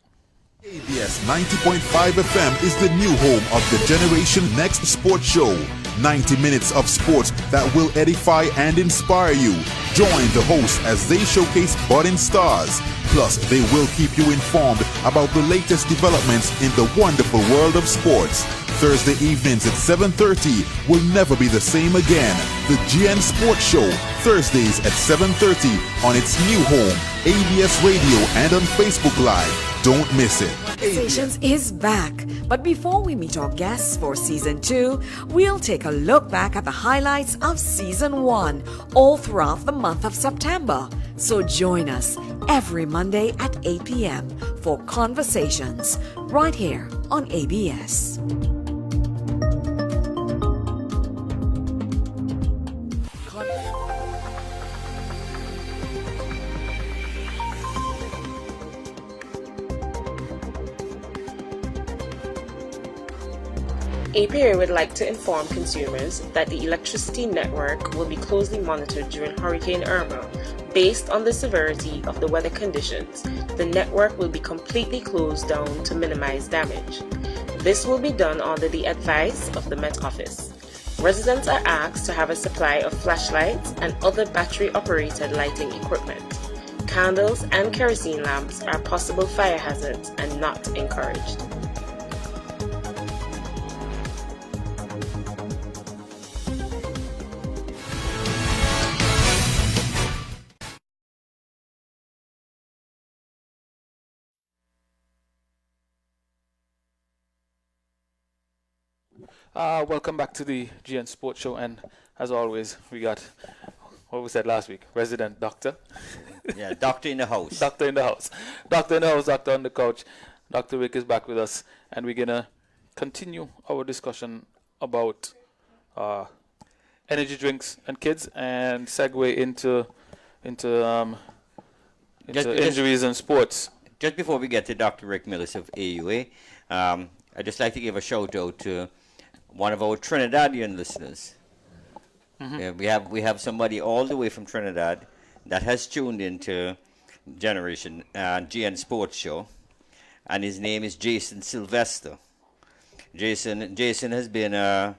ABS 90.5 FM is the new home of the Generation Next Sports Show. 90 minutes of sports that will edify and inspire you. Join the hosts as they showcase budding stars. Plus, they will keep you informed about the latest developments in the wonderful world of sports. Thursday evenings at 7:30 will never be the same again. The GN Sports Show, Thursdays at 7:30 on its new home, ABS Radio and on Facebook Live. Don't miss it. Conversations is back. But before we meet our guests for Season 2, we'll take a look back at the highlights of Season 1 all throughout the month of September. So join us every Monday at 8 p.m. for Conversations right here on ABS. APA would like to inform consumers that the electricity network will be closely monitored during Hurricane Irma. Based on the severity of the weather conditions, the network will be completely closed down to minimize damage. This will be done under the advice of the Met Office. Residents are asked to have a supply of flashlights and other battery-operated lighting equipment. Candles and kerosene lamps are possible fire hazards and not encouraged. Welcome back to the GN Sports Show, and as always, we got what we said last week, resident doctor. Yeah, doctor in the house. Doctor in the house. Doctor in the house, doctor on the couch. Dr. Rick is back with us, and we're going to continue our discussion about energy drinks and kids, and segue into injuries and sports. Just before we get to Dr. Rick Millis of AUA, I'd just like to give a shout out to one of our Trinidadian listeners. Yeah, we have somebody all the way from Trinidad that has tuned into Generation GN Sports Show, and his name is Jason Sylvester. Jason has been a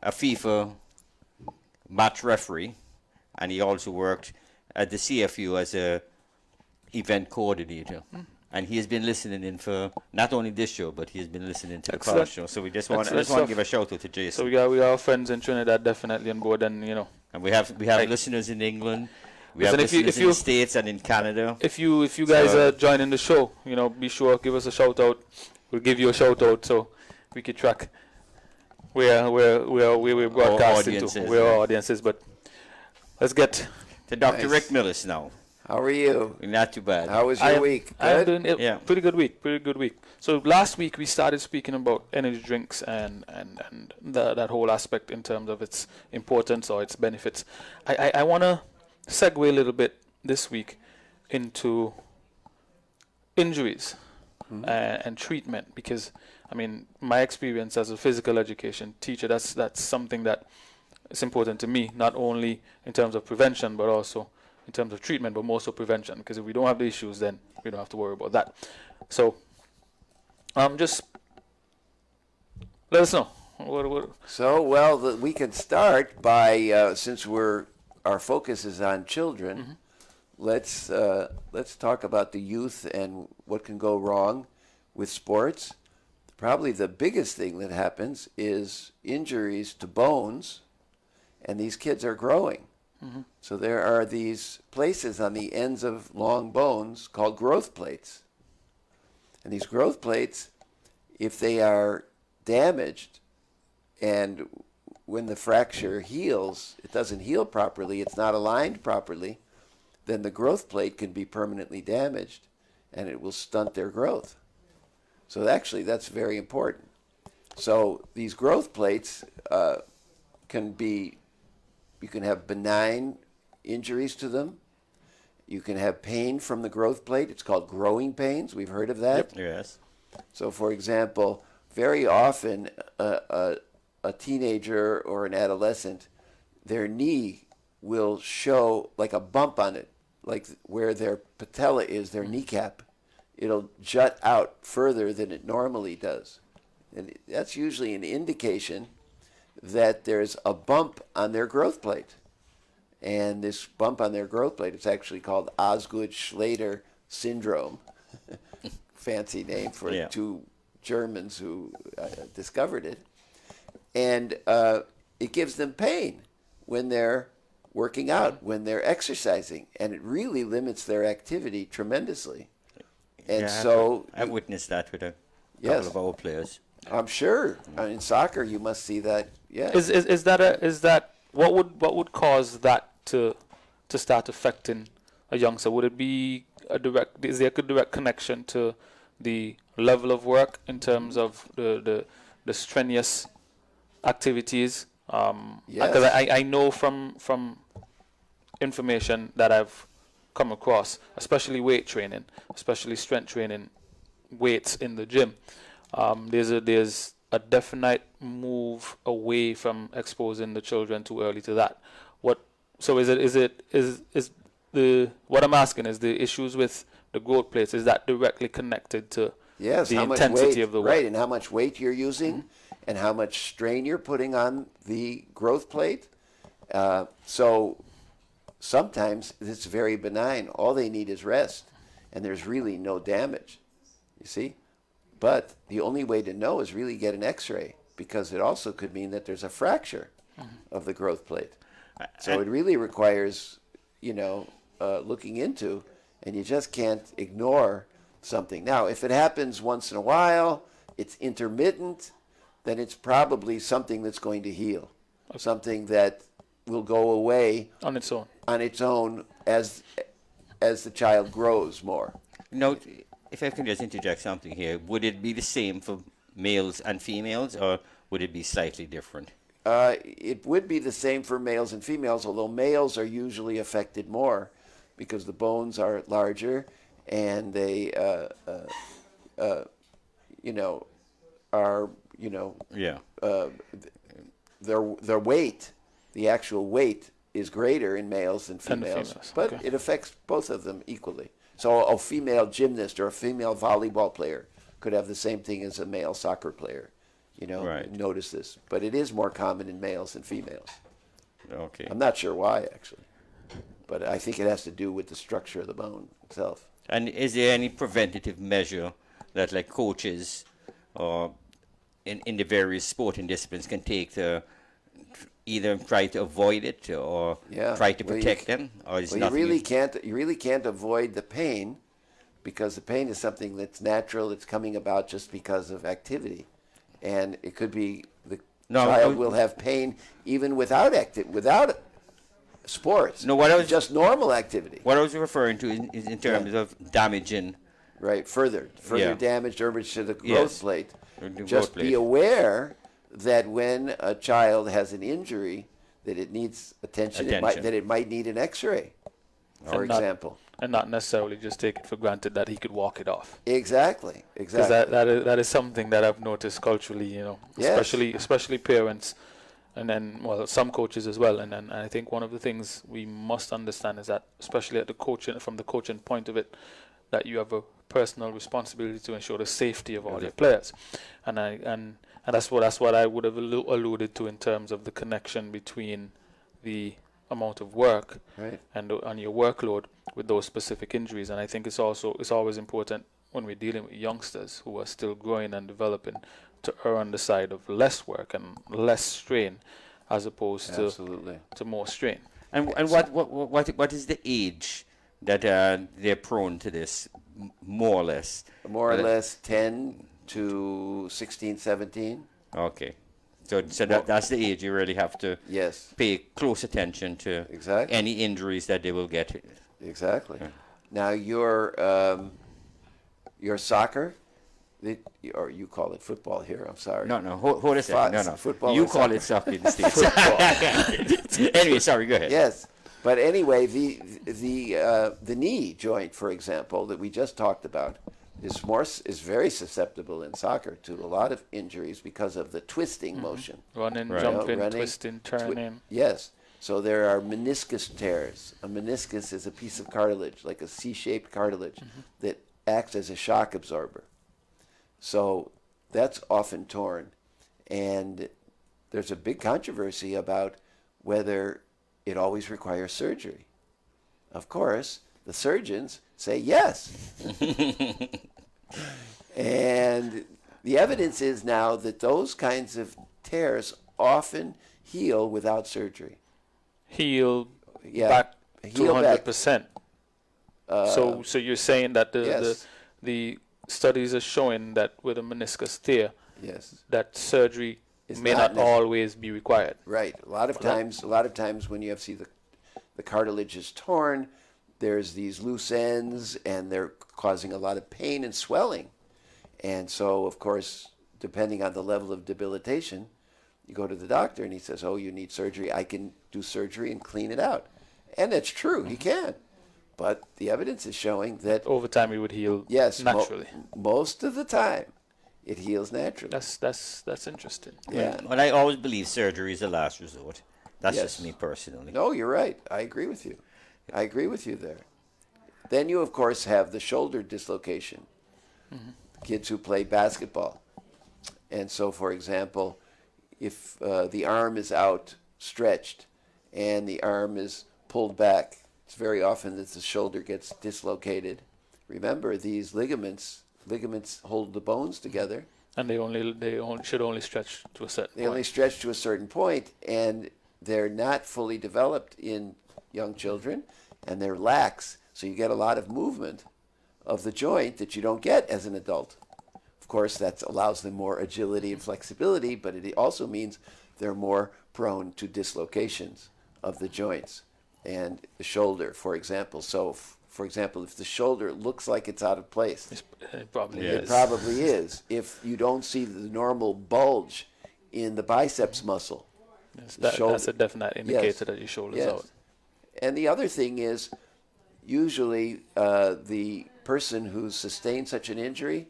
FIFA match referee, and he also worked at the CFU as a event coordinator. And he has been listening in for not only this show, but he has been listening to the car show. So we just want to give a shout out to Jason. So we got our friends in Trinidad definitely on board, and and we have listeners in England. We have listeners in the States and in Canada. If you guys are joining the show, be sure give us a shout out. We'll give you a shout out so we can track where we're broadcasting to, where our audience is. But let's get to Dr. Rick Millis now. How are you? Not too bad. How was your week? I'm doing it. Pretty good week. So last week we started speaking about energy drinks and that whole aspect in terms of its importance or its benefits. I want to segue a little bit this week into injuries and treatment, because my experience as a physical education teacher, that's something that is important to me, not only in terms of prevention but also in terms of treatment, but more so prevention, because if we don't have the issues, then we don't have to worry about that. So just let us know. So, we can start by, since our focus is on children, let's talk about the youth and what can go wrong with sports. Probably the biggest thing that happens is injuries to bones, and these kids are growing. So there are these places on the ends of long bones called growth plates. And these growth plates, if they are damaged, and when the fracture heals, it doesn't heal properly, it's not aligned properly, then the growth plate can be permanently damaged, and it will stunt their growth. So actually, that's very important. So these growth plates you can have benign injuries to them. You can have pain from the growth plate. It's called growing pains. We've heard of that. Yep. Yes. So, for example, very often a teenager or an adolescent, their knee will show like a bump on it, like where their patella is, their kneecap. It'll jut out further than it normally does. And that's usually an indication that there's a bump on their growth plate. And this bump on their growth plate, it's actually called Osgood-Schlatter syndrome. Fancy name for two Germans who discovered it. And it gives them pain when they're working out, when they're exercising, and it really limits their activity tremendously. And I've witnessed that with a couple of our players. I'm sure. In soccer, you must see that. Yeah. Is that what would cause that to start affecting a youngster? Would it be is there a direct connection to the level of work in terms of the strenuous activities? Because I know from information that I've come across, especially weight training, especially strength training, weights in the gym. There's a definite move away from exposing the children too early to that. So is the what I'm asking is the issues with the growth plates, is that directly connected to Yes, the how much intensity weight, of the work? right, and how much weight you're using, and how much strain you're putting on the growth plate. So sometimes it's very benign. All they need is rest, and there's really no damage. You see, but the only way to know is really get an X-ray, because it also could mean that there's a fracture of the growth plate. So it really requires, looking into, and you just can't ignore something. Now, if it happens once in a while, it's intermittent, then it's probably something that's going to heal, something that will go away on its own as the child grows more. Now, if I can just interject something here, would it be the same for males and females, or would it be slightly different? It would be the same for males and females, although males are usually affected more because the bones are larger and they, their weight, the actual weight, is greater in males than females. But it affects both of them equally. So a female gymnast or a female volleyball player could have the same thing as a male soccer player. Notice this. But it is more common in males than females. Okay. I'm not sure why, actually. But I think it has to do with the structure of the bone itself. And is there any preventative measure that, like, coaches or in the various sporting disciplines can take to either try to avoid it or try to protect them? Or is you really can't avoid the pain, because the pain is something that's natural. It's coming about just because of activity. And it could be the child will have pain even without sports. No, what I was just normal activity. What I was referring to is in terms of damaging. Right, further damage to the growth Yes. plate. The growth Just plate. be aware that when a child has an injury, that it needs attention. That it might need an X-ray, for example. And not necessarily just take it for granted that he could walk it off. Exactly. Because that is something that I've noticed culturally, especially parents, and then some coaches as well. And then I think one of the things we must understand is that, especially from the coaching point of it, that you have a personal responsibility to ensure the safety of all your players, and that's what I would have alluded to in terms of the connection between the amount of work and your workload with those specific injuries. And I think it's always important when we're dealing with youngsters who are still growing and developing to err on the side of less work and less strain as opposed to more strain. And what is the age that they're prone to this, more or less? More or less 10 to 16, 17. Okay. So that's the age you really have to pay close attention to any injuries that they will get. Exactly. Now your soccer, or you call it football here. I'm sorry. No. Hold a second. No. Football. You call it soccer in the States. Anyway, sorry. Go ahead. Yes, but anyway, the knee joint, for example, that we just talked about, is very susceptible in soccer to a lot of injuries because of the twisting motion. Running, jumping, twisting, turning. Yes. So there are meniscus tears. A meniscus is a piece of cartilage, like a C-shaped cartilage, that acts as a shock absorber. So that's often torn. And there's a big controversy about whether it always requires surgery. Of course, the surgeons say yes. And the evidence is now that those kinds of tears often heal without surgery. Heal back 200%. So you're saying that the studies are showing that with a meniscus tear, that surgery may not always be required. Right. A lot of times when you see the cartilage is torn, there's these loose ends, and they're causing a lot of pain and swelling. And so, of course, depending on the level of debilitation, you go to the doctor and he says, "Oh, you need surgery. I can do surgery and clean it out." And that's true. He can. But the evidence is showing that over time it would heal naturally. Most of the time it heals naturally. That's interesting. Yeah. Well, I always believe surgery is the last resort. That's Yes. just me personally. No, you're right. I agree with you. I agree with you there. Then you, of course, have the shoulder dislocation. Kids who play basketball. And so, for example, if the arm is outstretched and the arm is pulled back, it's very often that the shoulder gets dislocated. Remember, these ligaments hold the bones together. And they should only stretch to a certain They point. only stretch to a certain point, and they're not fully developed in young children, and they're lax. So you get a lot of movement of the joint that you don't get as an adult. Of course, that allows them more agility and flexibility, but it also means they're more prone to dislocations of the joints and the shoulder, for example. So, for example, if the shoulder looks like it's out of place, It probably it is. probably is. If you don't see the normal bulge in the biceps muscle, Yes, the that's a definite indicator Yes. that your shoulder's Yes. out. And the other thing is, usually the person who's sustained such an injury,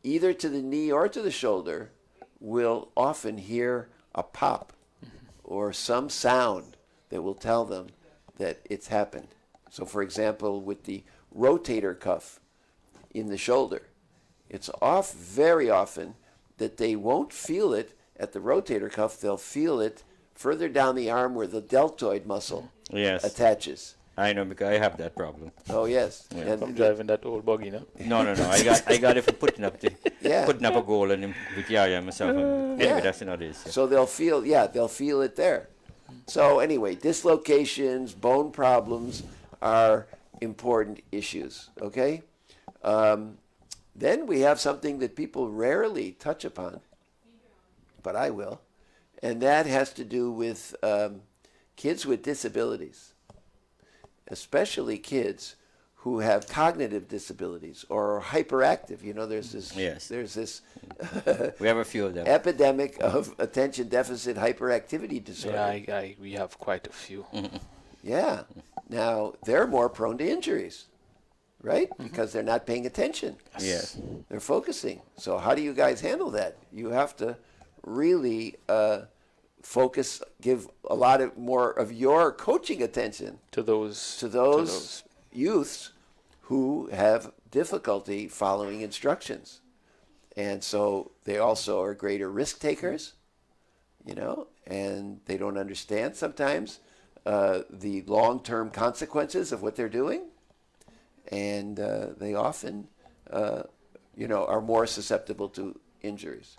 either to the knee or to the shoulder, will often hear a pop or some sound that will tell them that it's happened. So, for example, with the rotator cuff in the shoulder, it's very often that they won't feel it at the rotator cuff. They'll feel it further down the arm where the deltoid muscle Yes. attaches. I know because I have that problem. Oh yes. Yeah. From driving that old buggy, no? No. I got it from putting up Yeah. putting up a goal and with Yaya and myself. Anyway, Yeah. that's another issue. So they'll feel it there. So anyway, dislocations, bone problems are important issues. Okay. Then we have something that people rarely touch upon, but I will, and that has to do with kids with disabilities, especially kids who have cognitive disabilities or are hyperactive. You know, there's this we have a few of them. epidemic of attention deficit hyperactivity disorder. Yeah, we have quite a few. Yeah. Now, they're more prone to injuries, right? Because they're not paying attention. Yes. They're focusing. So how do you guys handle that? You have to really focus, give a lot of more of your coaching attention to those youths who have difficulty following instructions. And so they also are greater risk takers, you know, and they don't understand sometimes the long-term consequences of what they're doing. And they often, are more susceptible to injuries.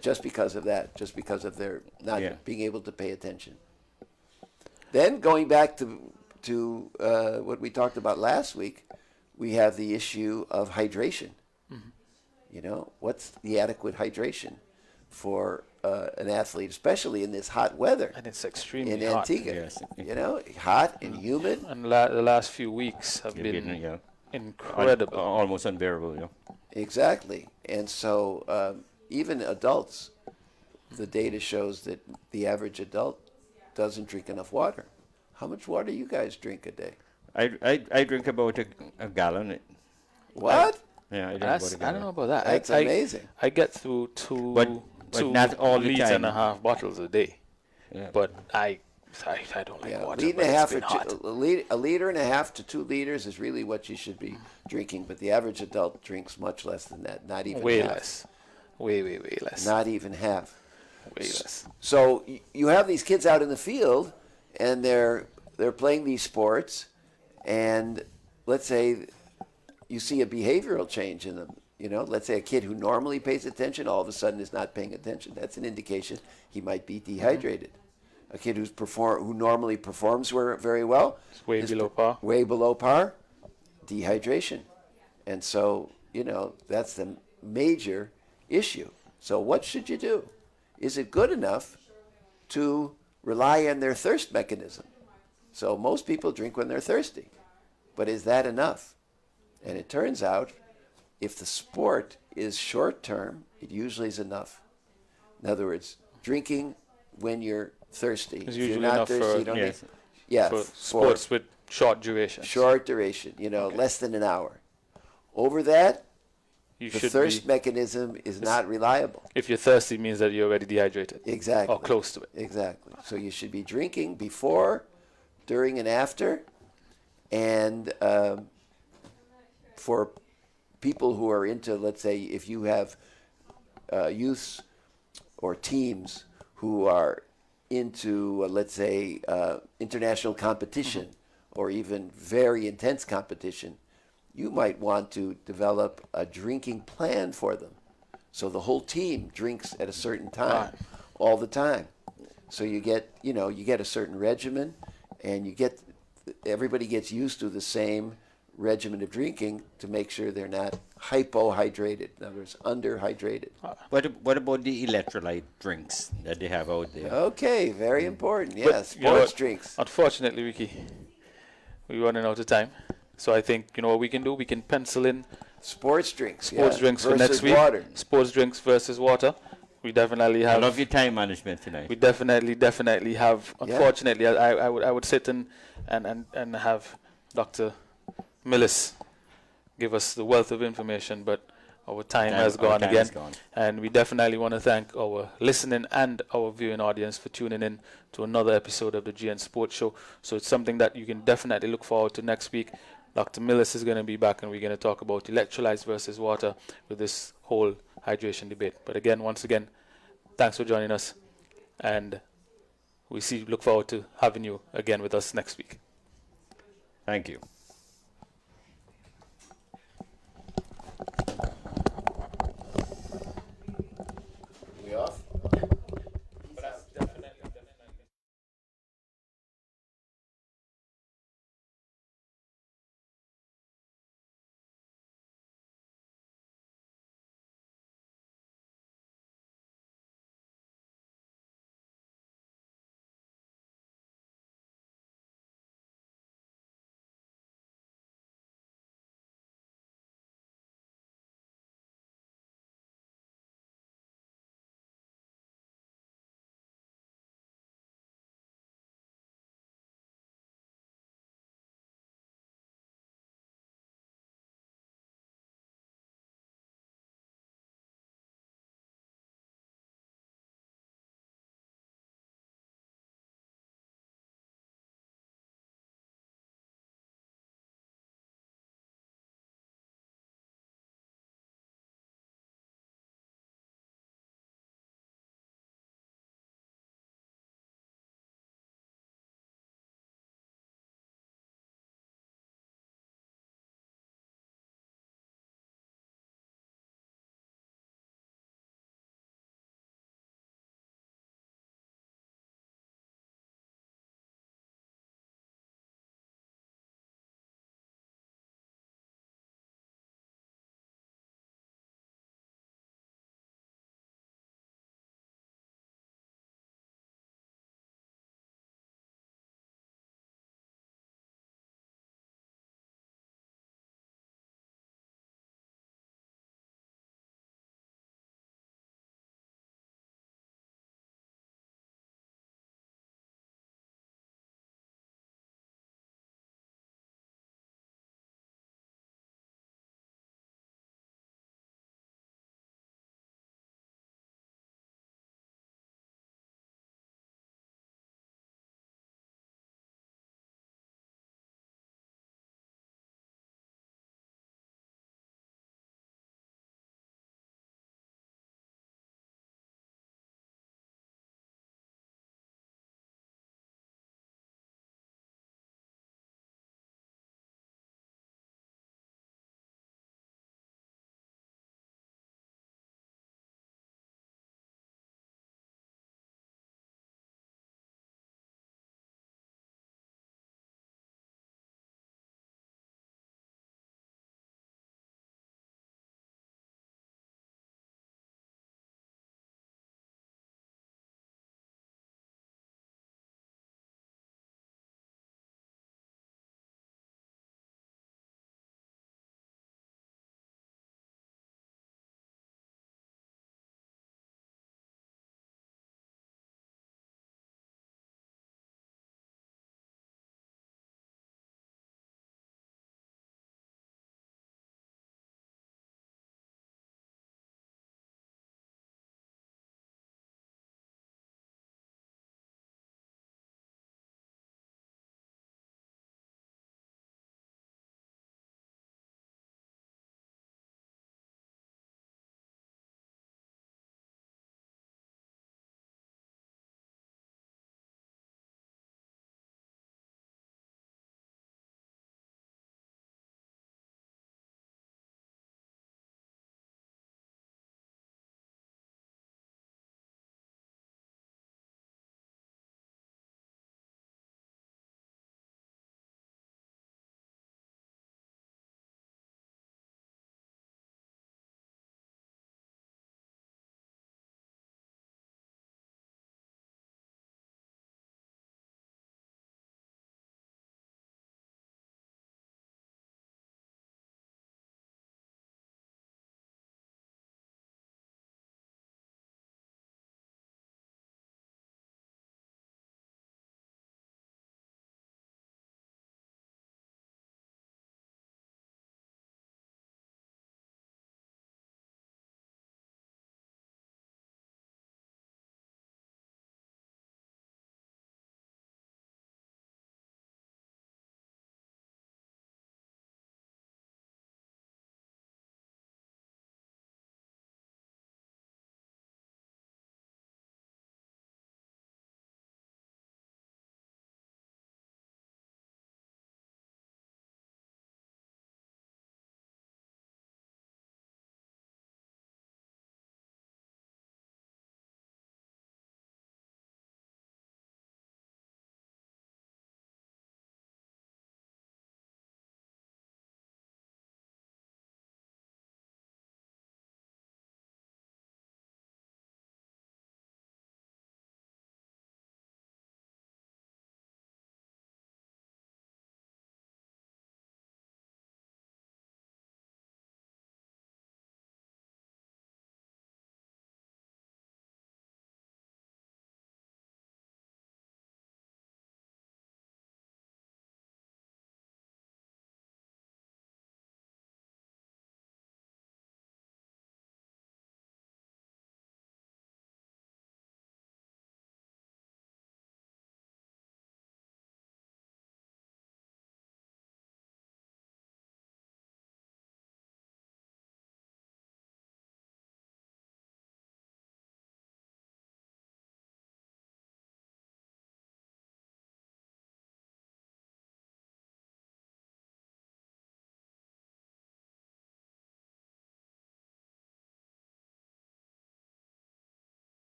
Just because of that, just because of their not being able to pay attention. Then going back to what we talked about last week, we have the issue of hydration. You know, what's the adequate hydration for an athlete, especially in this hot weather? And it's extremely in hot. Antigua. Yes. You know, hot and humid. And the last few weeks have been incredible. Almost unbearable, yeah. Exactly. And so even adults, the data shows that the average adult doesn't drink enough water. How much water do you guys drink a day? I drink about a gallon. What? Yeah, I drink That's, about a I gallon. don't know about that. That's amazing. I get through But two not all the liters time. and a half bottles a day. Yeah. But I don't like water. Liter but and a it's half been hot. a liter and a half to 2 liters is really what you should be drinking. But the average adult drinks much less than that. Not even Way half. less. Way less. Not even half. Way less. So you have these kids out in the field, and they're playing these sports, and let's say you see a behavioral change in them. You know, let's say a kid who normally pays attention all of a sudden is not paying attention. That's an indication he might be dehydrated. A kid who normally performs very well It's way below par. Way below par, dehydration, and so that's the major issue. So what should you do? Is it good enough to rely on their thirst mechanism? So most people drink when they're thirsty, but is that enough? And it turns out, if the sport is short term, it usually is enough. In other words, drinking when you're thirsty. It's If you're usually not enough thirsty, for, you don't need. yes, Yeah, for sports with short duration. Short duration, less than an hour. Over that, the should thirst be, mechanism is not reliable. If you're thirsty, it means that you're already dehydrated. Exactly. Or close to it. Exactly. So you should be drinking before, during, and after. And for people who are into, let's say, if you have youths or teams who are into, let's say, international competition or even very intense competition, you might want to develop a drinking plan for them. So the whole team drinks at a certain time, all the time. So you get a certain regimen, and everybody gets used to the same regimen of drinking to make sure they're not hypohydrated, in other words, underhydrated. What about the electrolyte drinks that they have out there? Okay, very important. But, Yes, you know sports what? drinks. Unfortunately, Ricky, we're running out of time. So I think, you know what we can do? We can pencil in sports drinks. Sports drinks for next week. Water. Sports drinks versus water. We definitely have. I love your time management tonight. We definitely have. Unfortunately, I would sit and have Dr. Millis give us the wealth of information, but our time has gone again. And we definitely want to thank our listening and our viewing audience for tuning in to another episode of the GN Sports Show. So it's something that you can definitely look forward to next week. Dr. Millis is going to be back, and we're going to talk about electrolytes versus water with this whole hydration debate. But again, once again, thanks for joining us, and we look forward to having you again with us next week. Thank you.